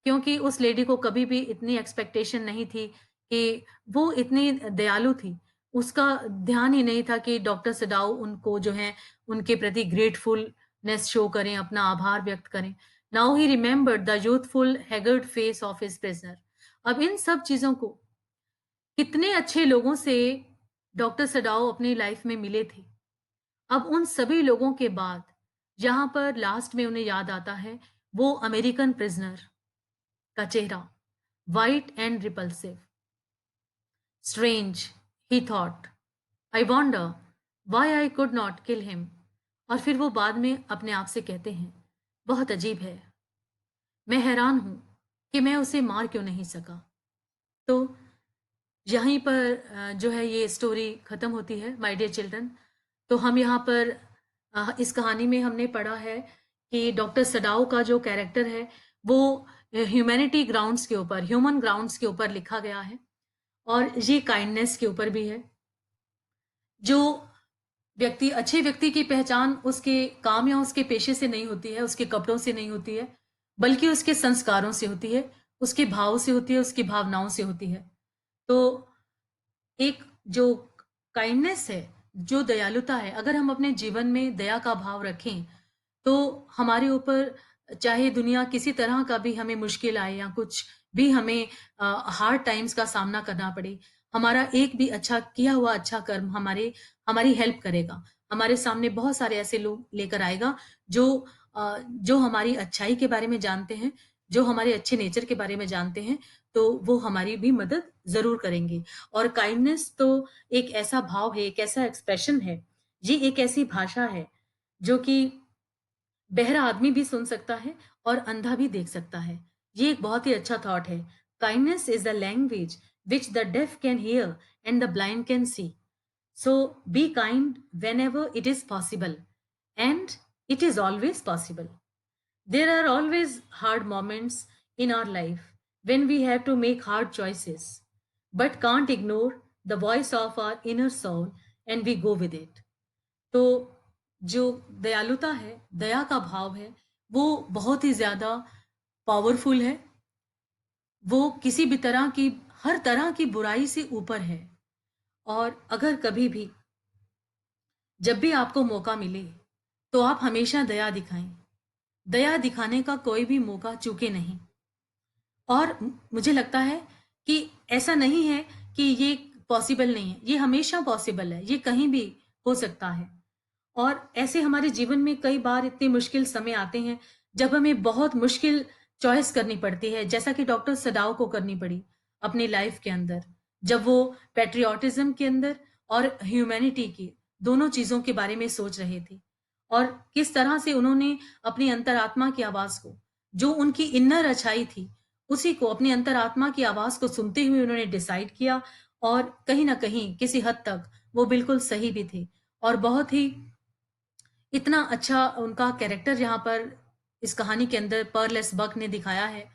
क्योंकि उस लेडी को कभी भी इतनी एक्सपेक्टेशन नहीं थी कि वो इतनी दयालु थी. उसका ध्यान ही नहीं था कि डॉक्टर सडाओ उनको जो है, उनके प्रति ग्रेटफुलनेस शो करें, अपना आभार व्यक्त करें. Now he remembered the youthful haggard face of his prisoner. अब इन सब चीज़ों को, कितने अच्छे लोगों से डॉक्टर सडाओ अपनी लाइफ में मिले थे. अब उन सभी लोगों के बाद जहाँ पर लास्ट में उन्हें याद आता है वो अमेरिकन प्रिजनर का चेहरा, white and repulsive. Strange, he thought, I wonder why I could not kill him. और फिर वो बाद में अपने आप से कहते हैं, बहुत अजीब है, मैं हैरान हूं कि मैं उसे मार क्यों नहीं सका. तो यहीं पर जो है ये स्टोरी खत्म होती है, माय डियर चिल्ड्रन. तो हम यहाँ पर इस कहानी में हमने पढ़ा है कि डॉक्टर सडाओ का जो कैरेक्टर है वो ह्यूमैनिटी ग्राउंड्स के ऊपर, ह्यूमन ग्राउंड्स के ऊपर लिखा गया है, और ये काइंडनेस के ऊपर भी है. जो व्यक्ति, अच्छे व्यक्ति की पहचान उसके काम या उसके पेशे से नहीं होती है, उसके कपड़ों से नहीं होती है, बल्कि उसके संस्कारों से होती है, उसके भाव से होती है, उसकी भावनाओं से होती है. तो एक जो काइंडनेस है, जो दयालुता है, अगर हम अपने जीवन में दया का भाव रखें, तो हमारे ऊपर चाहे दुनिया किसी तरह का भी हमें मुश्किल आए या कुछ भी हमें हार्ड टाइम्स का सामना करना पड़े, हमारा एक भी अच्छा किया हुआ अच्छा कर्म हमारी हेल्प करेगा. हमारे सामने बहुत सारे ऐसे लोग लेकर आएगा जो जो हमारी अच्छाई के बारे में जानते हैं, जो हमारे अच्छे नेचर के बारे में जानते हैं, तो वो हमारी भी मदद ज़रूर करेंगे. और काइंडनेस तो एक ऐसा भाव है, एक ऐसा एक्सप्रेशन है, ये एक ऐसी भाषा है, जो कि बहरा आदमी भी सुन सकता है और अंधा भी देख सकता है. ये एक बहुत ही अच्छा थॉट है. Kindness is the language which the deaf can hear and the blind can see. So be kind whenever it is possible, and it is always possible. There are always hard moments in our life, when we have to make hard choices, but can't ignore the voice of our inner soul and we go with it. तो जो दयालुता है, दया का भाव है, वो बहुत ही ज़्यादा पावरफुल है। वो किसी भी तरह की, हर तरह की बुराई से ऊपर है। और अगर कभी भी, जब भी आपको मौका मिले, तो आप हमेशा दया दिखाएं। दया दिखाने का कोई भी मौका चूके नहीं। और मुझे लगता है कि ऐसा नहीं है कि ये पॉसिबल नहीं है, ये हमेशा पॉसिबल है, ये कहीं भी हो सकता है। और ऐसे हमारे जीवन में कई बार इतने मुश्किल समय आते हैं जब हमें बहुत मुश्किल चॉइस करनी पड़ती है, जैसा कि डॉक्टर सदाव को करनी पड़ी अपनी लाइफ के अंदर, जब वो पैट्रियोटिज्म के अंदर और ह्यूमैनिटी की दोनों चीजों के बारे में सोच रहे थे। और किस तरह से उन्होंने अपनी अंतरात्मा की आवाज को, जो उनकी इन्नर अच्छाई थी, उसी को, अपनी अंतरात्मा की आवाज को सुनते हुए उन्होंने डिसाइड किया। और कहीं ना कहीं किसी हद तक वो बिल्कुल सही भी थे। और बहुत ही इतना अच्छा उनका कैरेक्टर यहाँ पर इस कहानी के अंदर पर्लेस बक ने दिखाया है।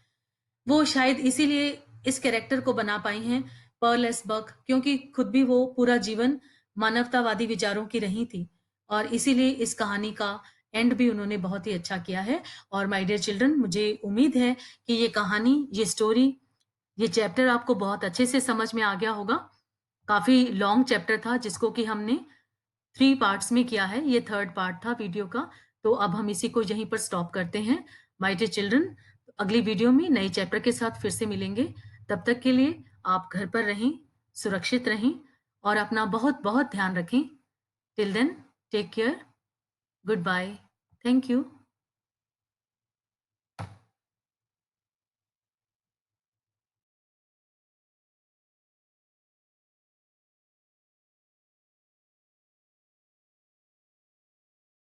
वो शायद इसीलिए इस कैरेक्टर को बना पाई हैं, पर्लेस बक, क्योंकि खुद भी वो पूरा जीवन मानवतावादी विचारों की रही थी। और इसीलिए इस कहानी का एंड भी उन्होंने बहुत ही अच्छा किया है। और माय डियर चिल्ड्रन, मुझे उम्मीद है कि ये कहानी, ये स्टोरी, ये चैप्टर आपको बहुत अच्छे से समझ में आ गया होगा। काफी लॉन्ग चैप्टर था जिसको कि हमने 3 पार्ट्स में किया है। ये 3rd पार्ट था वीडियो का। तो अब हम इसी को यहीं पर स्टॉप करते हैं। माय डियर चिल्ड्रन, अगली वीडियो में नए चैप्टर के साथ फिर से मिलेंगे। तब तक के लिए आप घर पर रहें, सुरक्षित रहें और अपना बहुत-बहुत ध्यान रखें। Till then, take care, goodbye, thank you.